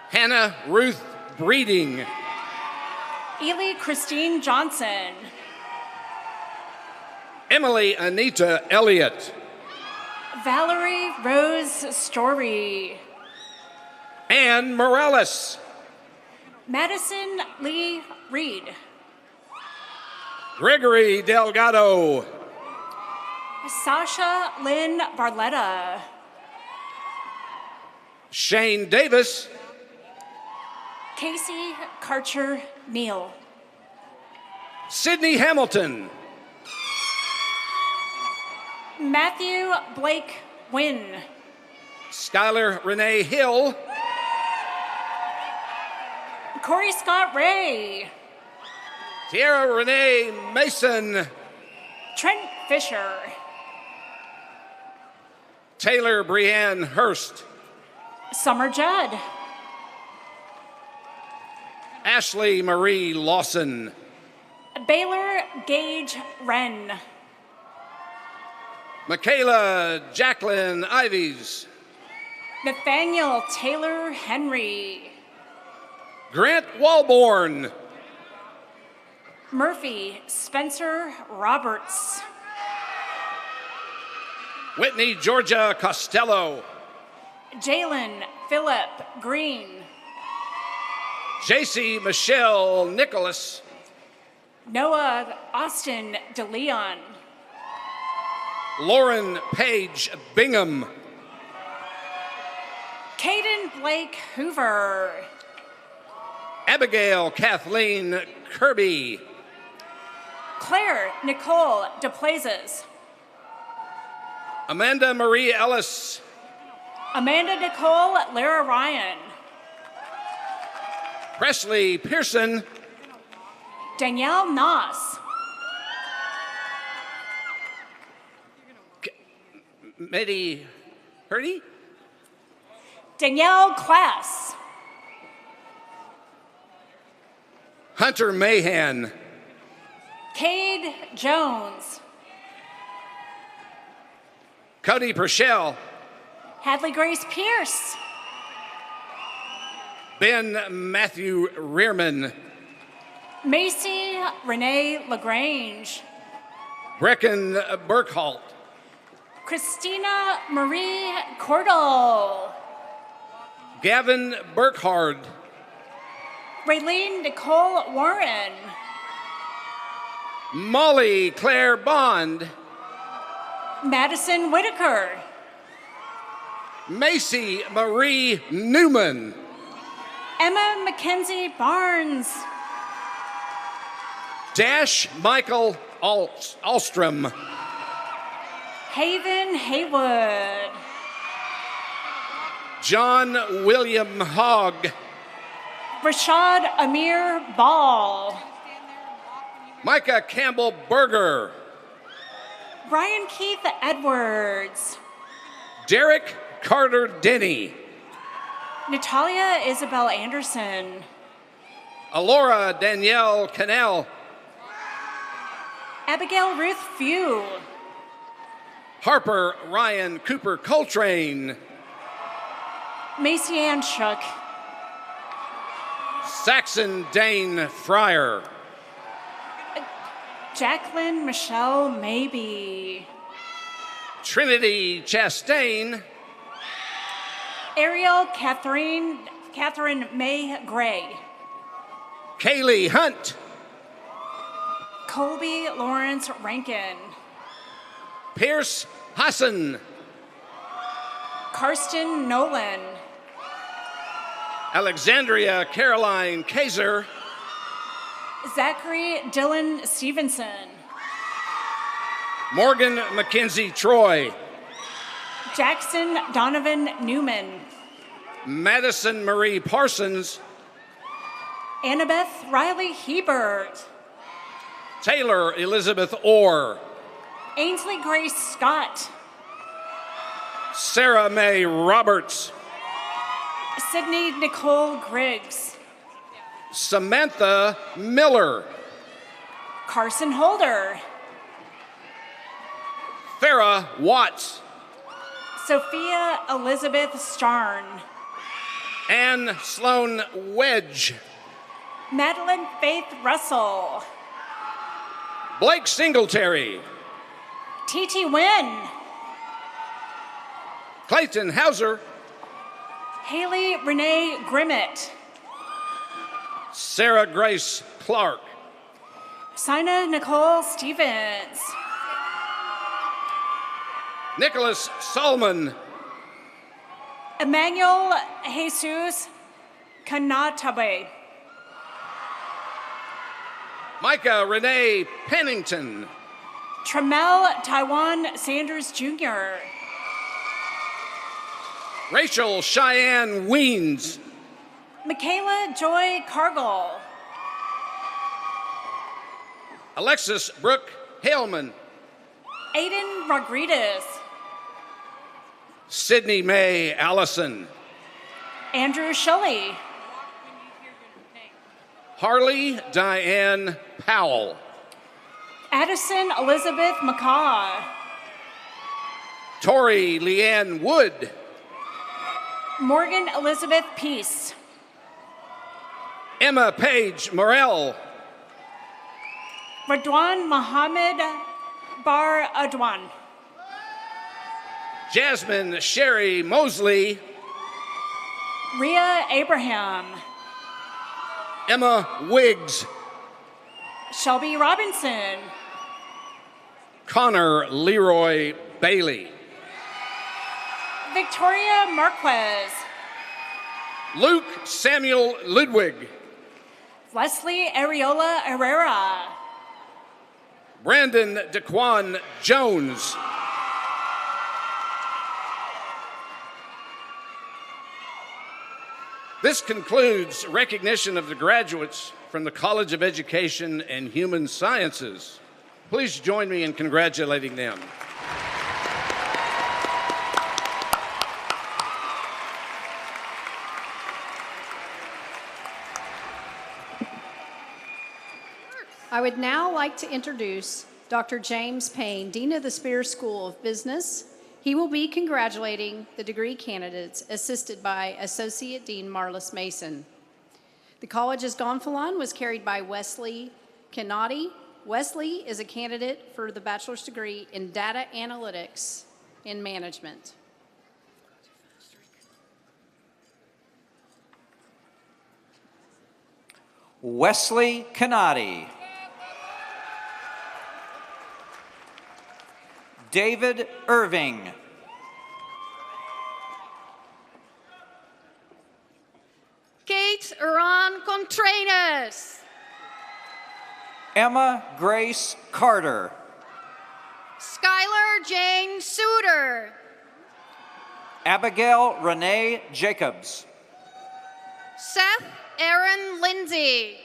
Hannah Ruth Breeding. Ely Christine Johnson. Emily Anita Elliott. Valerie Rose Story. Ann Morales. Madison Lee Reed. Gregory Delgado. Sasha Lynn Barletta. Shane Davis. Casey Karcher Neal. Sydney Hamilton. Matthew Blake Wynn. Skylar Renee Hill. Corey Scott Ray. Tierra Renee Mason. Trent Fisher. Taylor Brianne Hurst. Summer Judd. Ashley Marie Lawson. Baylor Gage Wren. Michaela Jacqueline Ivies. Nathaniel Taylor Henry. Grant Walborn. Murphy Spencer Roberts. Whitney Georgia Costello. Jalen Philip Green. JC Michelle Nicholas. Noah Austin DeLeon. Lauren Page Bingham. Caden Blake Hoover. Abigail Kathleen Kirby. Claire Nicole DePlazes. Amanda Marie Ellis. Amanda Nicole Lara Ryan. Presley Pearson. Danielle Noss. Medi Hurdy. Danielle Class. Hunter Mahan. Cade Jones. Cody Purcell. Hadley Grace Pierce. Ben Matthew Rearman. Macy Renee LaGrange. Brecken Burkhalter. Christina Marie Cordell. Gavin Burkhard. Raylene Nicole Warren. Molly Claire Bond. Madison Whitaker. Macy Marie Newman. Emma Mackenzie Barnes. Dash Michael Alstrom. Haven Haywood. John William Hogg. Rashad Amir Ball. Micah Campbell Berger. Brian Keith Edwards. Derek Carter Denny. Natalia Isabel Anderson. Alora Danielle Cannell. Abigail Ruth Few. Harper Ryan Cooper Coltrane. Macy Ann Shook. Saxon Dane Fryer. Jacqueline Michelle Maybe. Trinity Chastain. Ariel Catherine May Gray. Kaylee Hunt. Colby Lawrence Rankin. Pierce Hassan. Karsten Nolan. Alexandria Caroline Kaiser. Zachary Dylan Stevenson. Morgan Mackenzie Troy. Jackson Donovan Newman. Madison Marie Parsons. Annabeth Riley Hebert. Taylor Elizabeth Orr. Ainsley Grace Scott. Sarah Mae Roberts. Sydney Nicole Griggs. Samantha Miller. Carson Holder. Farah Watts. Sophia Elizabeth Starn. Anne Sloan Wedge. Madeline Faith Russell. Blake Singletary. TT Wynn. Clayton Hauser. Haley Renee Grimmett. Sarah Grace Clark. Sina Nicole Stevens. Nicholas Solomon. Emmanuel Jesus Kanatabe. Micah Renee Pennington. Tremel Taiwan Sanders Jr. Rachel Cheyenne Weens. Michaela Joy Cargill. Alexis Brooke Haleman. Aiden Rodriguez. Sydney Mae Allison. Andrew Shelley. Harley Diane Powell. Addison Elizabeth McCaw. Tori Leanne Wood. Morgan Elizabeth Peace. Emma Page Morell. Radwan Mohammed Bar Adwan. Jasmine Sherry Mosley. Rhea Abraham. Emma Wiggs. Shelby Robinson. Connor Leroy Bailey. Victoria Marquez. Luke Samuel Ludwig. Leslie Areola Herrera. Brandon DeQuan Jones. This concludes recognition of the graduates from the College of Education and Human Sciences. Please join me in congratulating them. I would now like to introduce Dr. James Payne, Dean of the Spears School of Business. He will be congratulating the degree candidates, assisted by Associate Dean Marlis Mason. The college's gonfalon was carried by Wesley Kennedy. Wesley is a candidate for the bachelor's degree in data analytics and management. Wesley Kennedy. David Irving. Kate Iran Contreras. Emma Grace Carter. Skylar Jane Suter. Abigail Renee Jacobs. Seth Aaron Lindsay.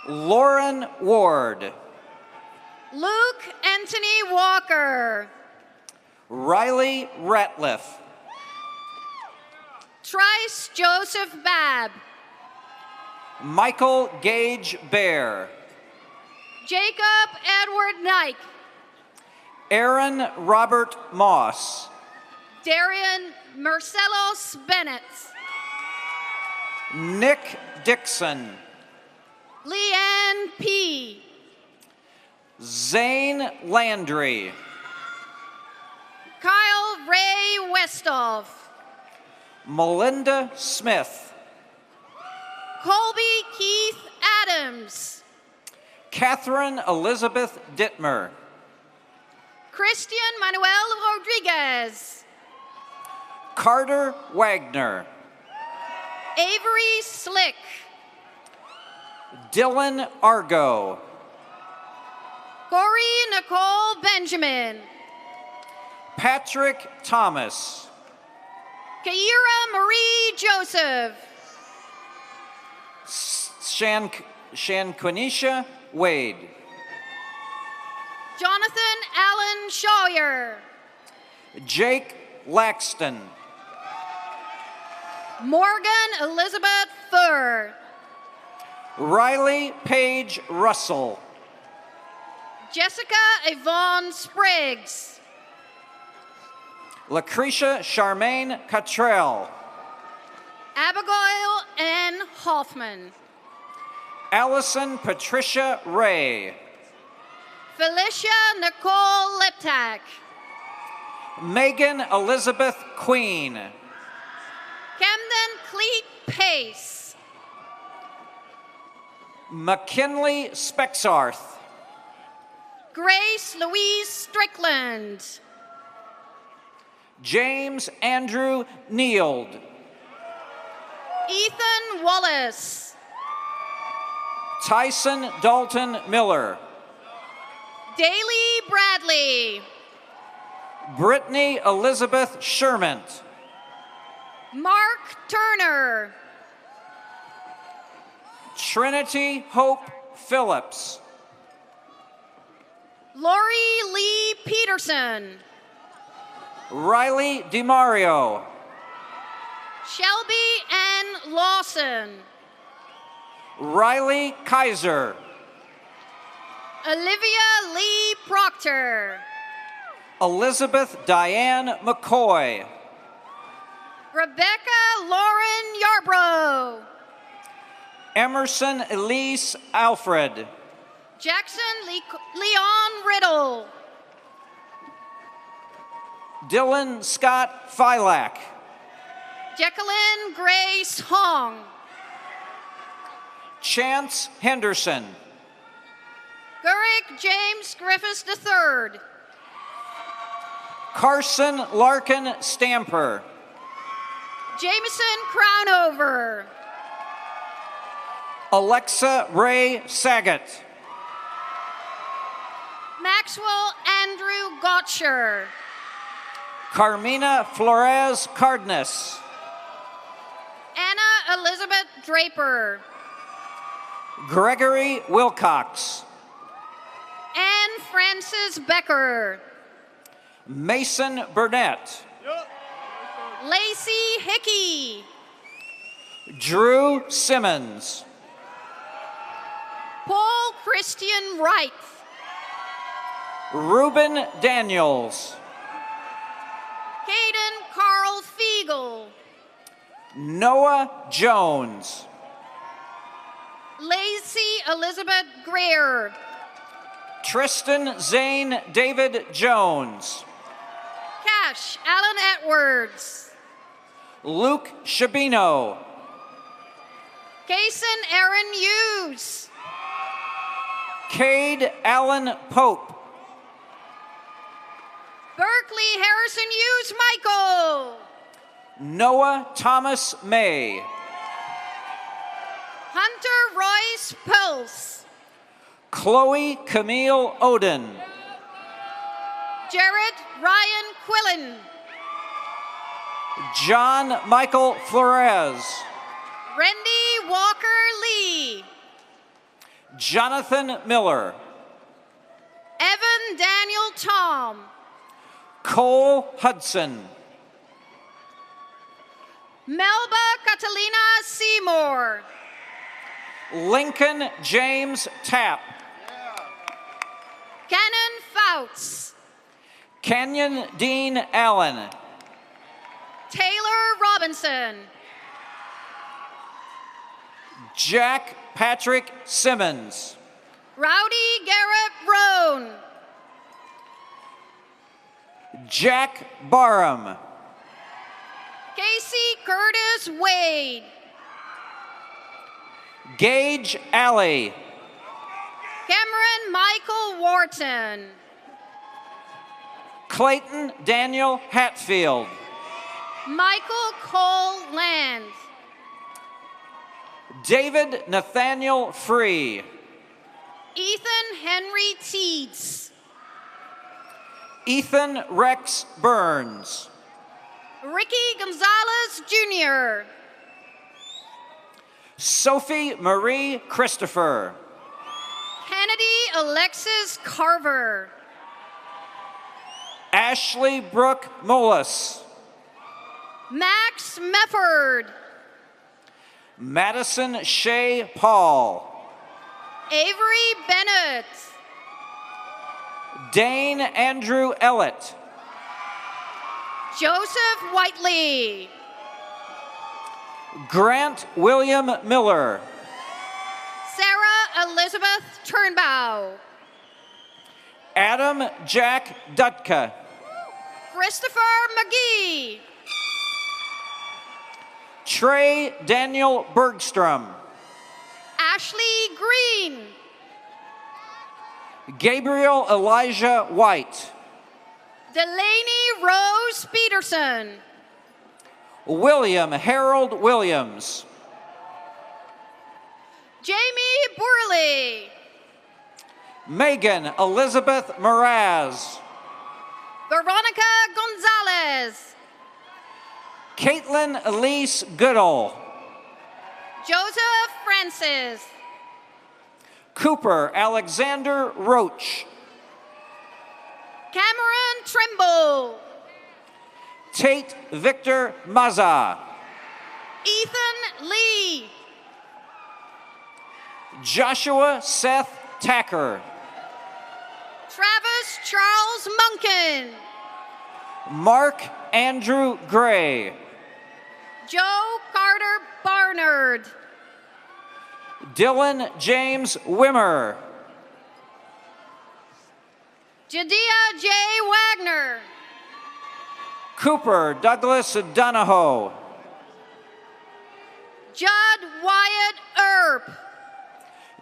Lauren Ward. Luke Anthony Walker. Riley Ratliff. Trice Joseph Babb. Michael Gage Bear. Jacob Edward Nike. Aaron Robert Moss. Darian Marcelos Bennett. Nick Dixon. Leanne P. Zane Landry. Kyle Ray Westhoff. Melinda Smith. Colby Keith Adams. Catherine Elizabeth Dittmer. Christian Manuel Rodriguez. Carter Wagner. Avery Slick. Dylan Argo. Corey Nicole Benjamin. Patrick Thomas. Kaira Marie Joseph. Shanquanisha Wade. Jonathan Allen Shawyer. Jake Laxton. Morgan Elizabeth Thur. Riley Page Russell. Jessica Yvonne Spriggs. Lucretia Charmaine Cottrell. Abigail N. Hoffman. Allison Patricia Ray. Felicia Nicole Liptak. Megan Elizabeth Queen. Camden Cleet Pace. McKinley Spexarth. Grace Louise Strickland. James Andrew Neild. Ethan Wallace. Tyson Dalton Miller. Daly Bradley. Brittany Elizabeth Shermant. Mark Turner. Trinity Hope Phillips. Lori Lee Peterson. Riley DiMario. Shelby Ann Lawson. Riley Kaiser. Olivia Lee Proctor. Elizabeth Diane McCoy. Rebecca Lauren Yarbrough. Emerson Elise Alfred. Jackson Leon Riddle. Dylan Scott Filak. Jacqueline Grace Hong. Chance Henderson. Gurick James Griffiths III. Carson Larkin Stamper. Jameson Crownover. Alexa Ray Saget. Maxwell Andrew Gotcher. Carmina Flores Cardenas. Anna Elizabeth Draper. Gregory Wilcox. Anne Frances Becker. Mason Burnett. Lacey Hickey. Drew Simmons. Paul Christian Wright. Ruben Daniels. Caden Carl Fiegel. Noah Jones. Lacey Elizabeth Greer. Tristan Zane David Jones. Cash Allen Edwards. Luke Shabino. Kason Aaron Hughes. Cade Allen Pope. Berkeley Harrison Hughes Michael. Noah Thomas May. Hunter Royce Pulse. Chloe Camille Oden. Jared Ryan Quillen. John Michael Flores. Randy Walker Lee. Jonathan Miller. Evan Daniel Tom. Cole Hudson. Melba Catalina Seymour. Lincoln James Tapp. Cannon Fouts. Kenyon Dean Allen. Taylor Robinson. Jack Patrick Simmons. Rowdy Garrett Roan. Jack Barham. Casey Curtis Wade. Gage Alley. Cameron Michael Wharton. Clayton Daniel Hatfield. Michael Cole Land. David Nathaniel Free. Ethan Henry Teets. Ethan Rex Burns. Ricky Gonzalez Jr. Sophie Marie Christopher. Kennedy Alexis Carver. Ashley Brooke Mullis. Max Mefford. Madison Shea Paul. Avery Bennett. Dane Andrew Ellett. Joseph Whiteley. Grant William Miller. Sarah Elizabeth Turnbow. Adam Jack Dutka. Christopher McGee. Trey Daniel Bergstrom. Ashley Green. Gabriel Elijah White. Delaney Rose Peterson. William Harold Williams. Jamie Burley. Megan Elizabeth Mraz. Veronica Gonzalez. Caitlin Elise Goodall. Joseph Francis. Cooper Alexander Roach. Cameron Trimble. Tate Victor Maza. Ethan Lee. Joshua Seth Tacker. Travis Charles Munkin. Mark Andrew Gray. Joe Carter Barnard. Dylan James Wimmer. Jadiah J. Wagner. Cooper Douglas Donahoe. Judd Wyatt Earp.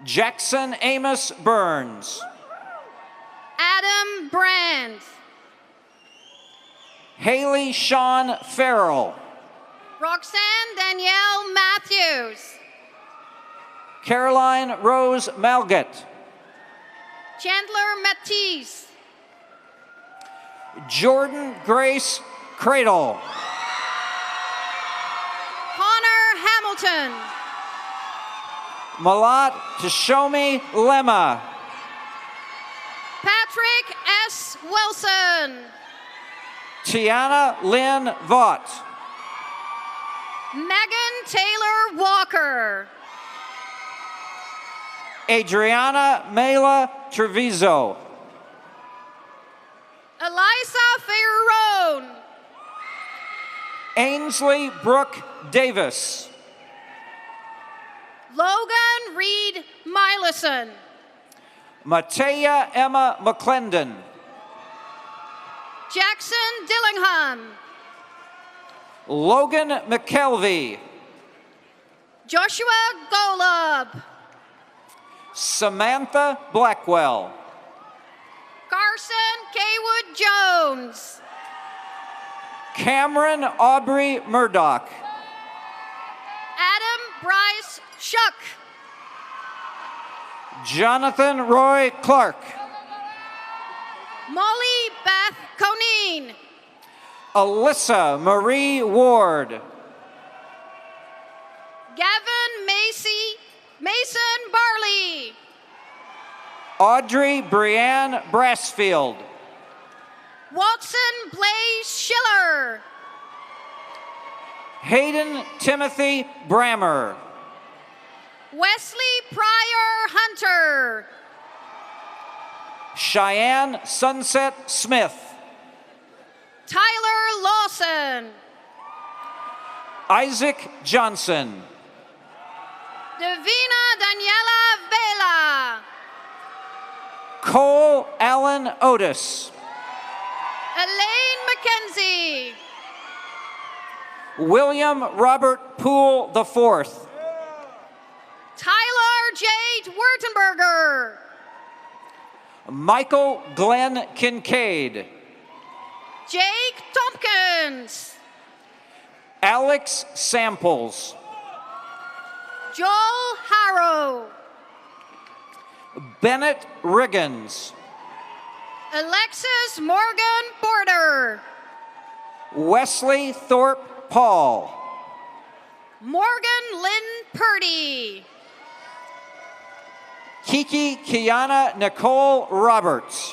Jackson Amos Burns. Adam Brand. Haley Sean Farrell. Roxanne Danielle Matthews. Caroline Rose Malgett. Chandler Matisse. Jordan Grace Cradle. Connor Hamilton. Malat Tashomi Lema. Patrick S. Wilson. Tiana Lynn Vaught. Megan Taylor Walker. Adriana Mela Treviso. Elisa Ferrone. Ainsley Brooke Davis. Logan Reed Milison. Matea Emma McClendon. Jackson Dillingham. Logan McKelvey. Joshua Golub. Samantha Blackwell. Carson Kaywood Jones. Cameron Aubrey Murdoch. Adam Bryce Shuck. Jonathan Roy Clark. Molly Beth Coneen. Alyssa Marie Ward. Gavin Mason Barley. Audrey Brianne Brassfield. Watson Blaze Schiller. Hayden Timothy Brammer. Wesley Pryor Hunter. Cheyenne Sunset Smith. Tyler Lawson. Isaac Johnson. Davina Daniela Vela. Cole Allen Otis. Elaine McKenzie. William Robert Poole IV. Tyler Jade Wurtenberger. Michael Glenn Kincaid. Jake Tompkins. Alex Samples. Joel Harrow. Bennett Riggins. Alexis Morgan Porter. Wesley Thorpe Paul. Morgan Lynn Purdy. Kiki Kiana Nicole Roberts.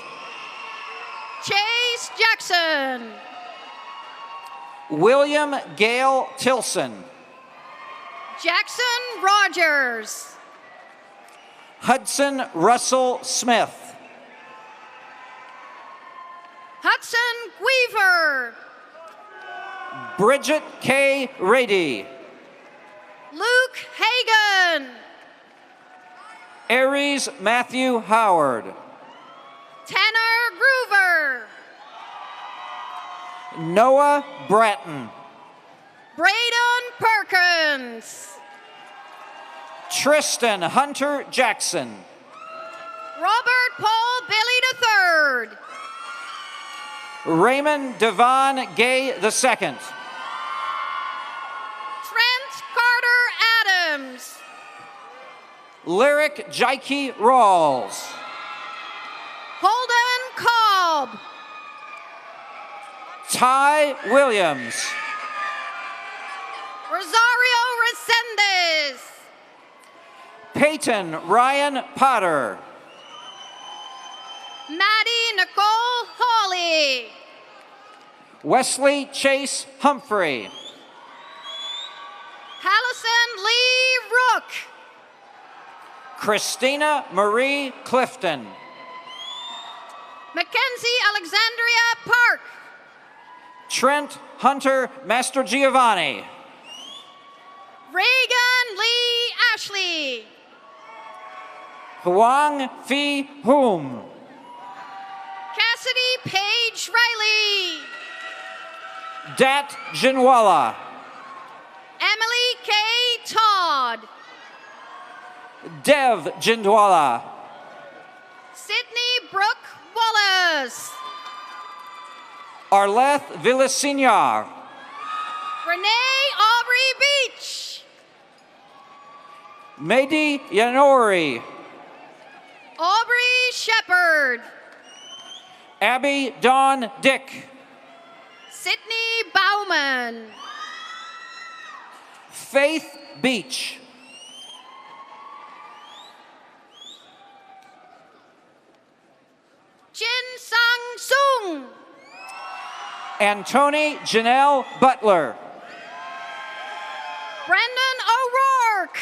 Chase Jackson. William Gale Tilson. Jackson Rogers. Hudson Russell Smith. Hudson Weaver. Bridget K. Rady. Luke Hagan. Aries Matthew Howard. Tanner Groover. Noah Bratton. Braden Perkins. Tristan Hunter Jackson. Robert Paul Billy III. Raymond Devon Gay II. Trent Carter Adams. Lyric Jaiki Rawls. Holden Cobb. Ty Williams. Rosario Resendez. Peyton Ryan Potter. Maddie Nicole Hawley. Wesley Chase Humphrey. Allison Lee Rook. Christina Marie Clifton. Mackenzie Alexandria Park. Trent Hunter Mastrogiovanni. Reagan Lee Ashley. Huang Phi Hum. Cassidy Page Riley. Dat Jinwala. Emily K. Todd. Dev Jindwala. Sydney Brooke Wallace. Arleth Villasignar. Renee Aubrey Beach. Mehdi Yanori. Aubrey Shepard. Abby Dawn Dick. Sydney Bauman. Faith Beach. Jin Sang Sung. Antoni Janelle Butler. Brendan O'Rourke.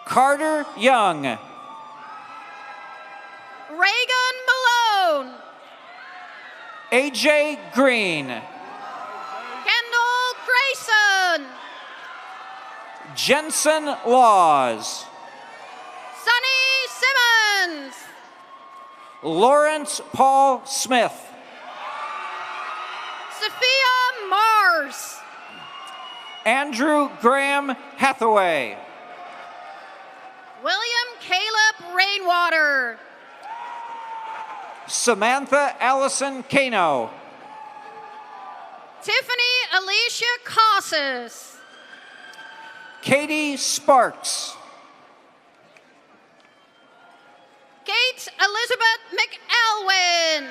Carter Young. Reagan Malone. AJ Green. Kendall Grayson. Jensen Laws. Sonny Simmons. Lawrence Paul Smith. Sophia Mars. Andrew Graham Hathaway. William Caleb Rainwater. Samantha Allison Kano. Tiffany Alicia Casas. Katie Sparks. Kate Elizabeth McElwin.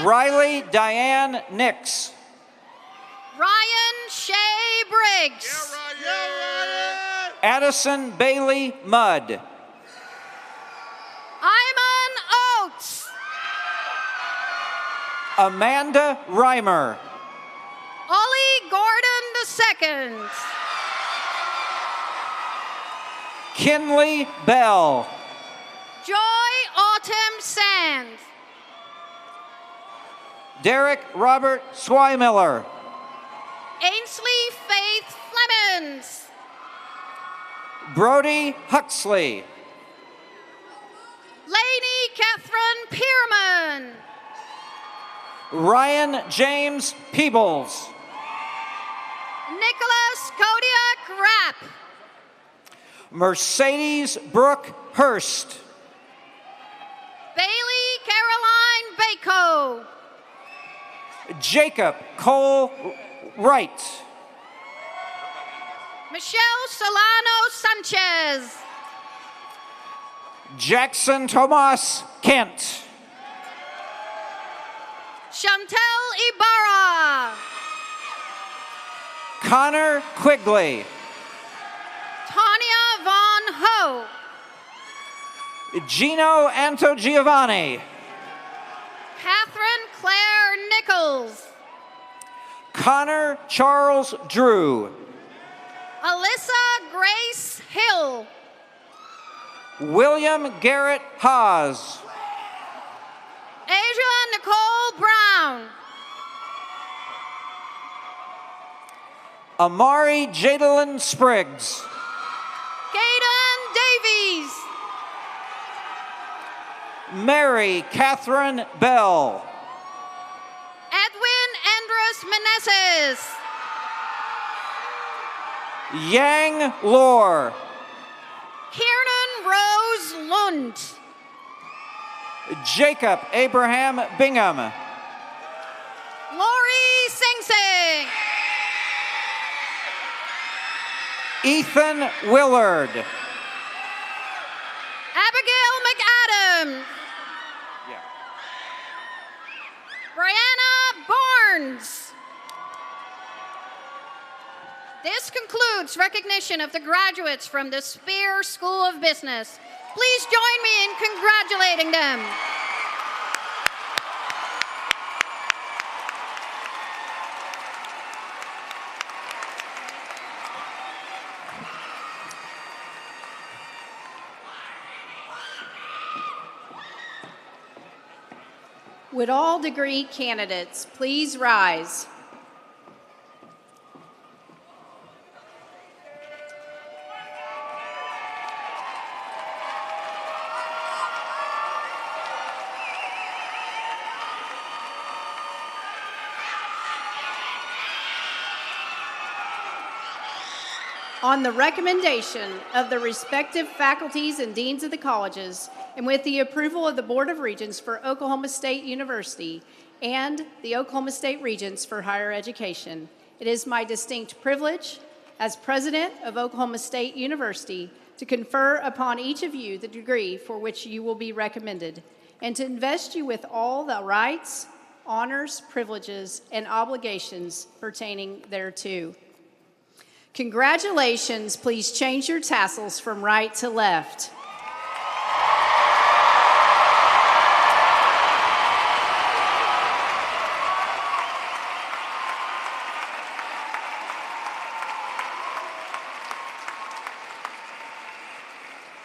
Riley Diane Nix. Ryan Shea Briggs. Addison Bailey Mudd. Iman Oates. Amanda Reimer. Ollie Gordon II. Kinley Bell. Joy Autumn Sands. Derek Robert Swymiller. Ainsley Faith Flemons. Brody Huxley. Lainey Catherine Pierman. Ryan James Peebles. Nicholas Kodiak Rapp. Mercedes Brooke Hurst. Bailey Caroline Bako. Jacob Cole Wright. Michelle Solano Sanchez. Jackson Tomas Kent. Chantel Ibarra. Connor Quigley. Tanya Von Ho. Gino Antogiovanni. Catherine Claire Nichols. Connor Charles Drew. Alyssa Grace Hill. William Garrett Haas. Asia Nicole Brown. Amari Jadalyn Spriggs. Gaden Davies. Mary Catherine Bell. Edwin Andrus Meneses. Yang Lore. Kiernan Rose Lund. Jacob Abraham Bingham. Lori Sing Sing. Ethan Willard. Abigail McAdams. Brianna Barnes. This concludes recognition of the graduates from the Spear School of Business. Please join me in congratulating them. Would all degree candidates please rise? On the recommendation of the respective faculties and deans of the colleges, and with the approval of the Board of Regents for Oklahoma State University and the Oklahoma State Regents for Higher Education, it is my distinct privilege as president of Oklahoma State University to confer upon each of you the degree for which you will be recommended, and to invest you with all the rights, honors, privileges, and obligations pertaining thereto. Congratulations. Please change your tassels from right to left.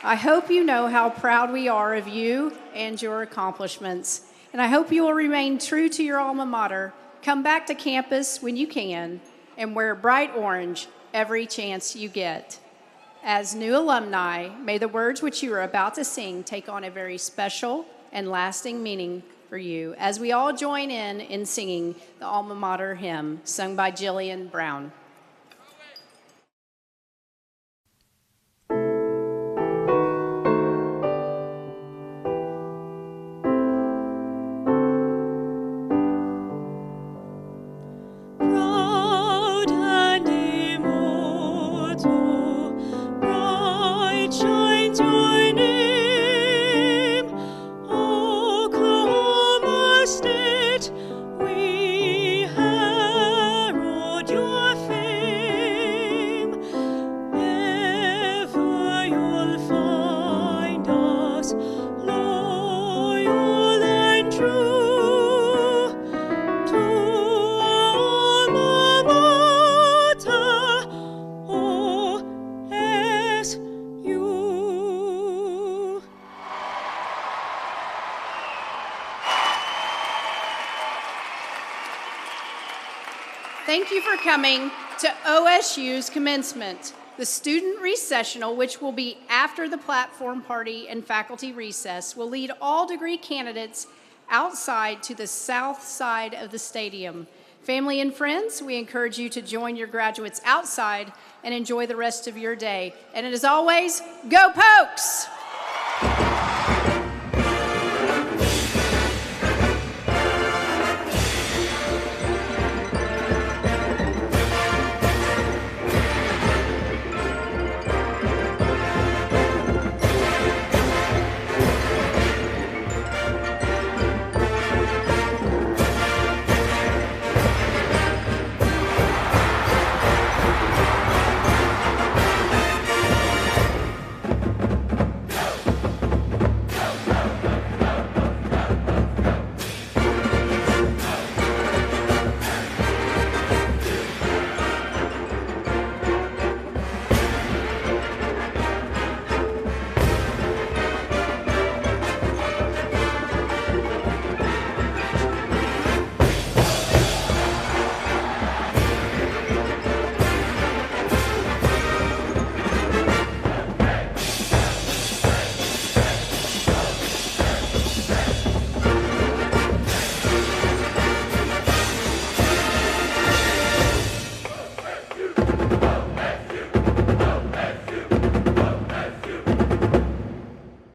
I hope you know how proud we are of you and your accomplishments, and I hope you will remain true to your alma mater, come back to campus when you can, and wear bright orange every chance you get. As new alumni, may the words which you are about to sing take on a very special and lasting meaning for you as we all join in singing the alma mater hymn sung by Jillian Brown. Thank you for coming to OSU's commencement. The student recessional, which will be after the platform party and faculty recess, will lead all degree candidates outside to the south side of the stadium. Family and friends, we encourage you to join your graduates outside and enjoy the rest of your day. And as always, go Pokes!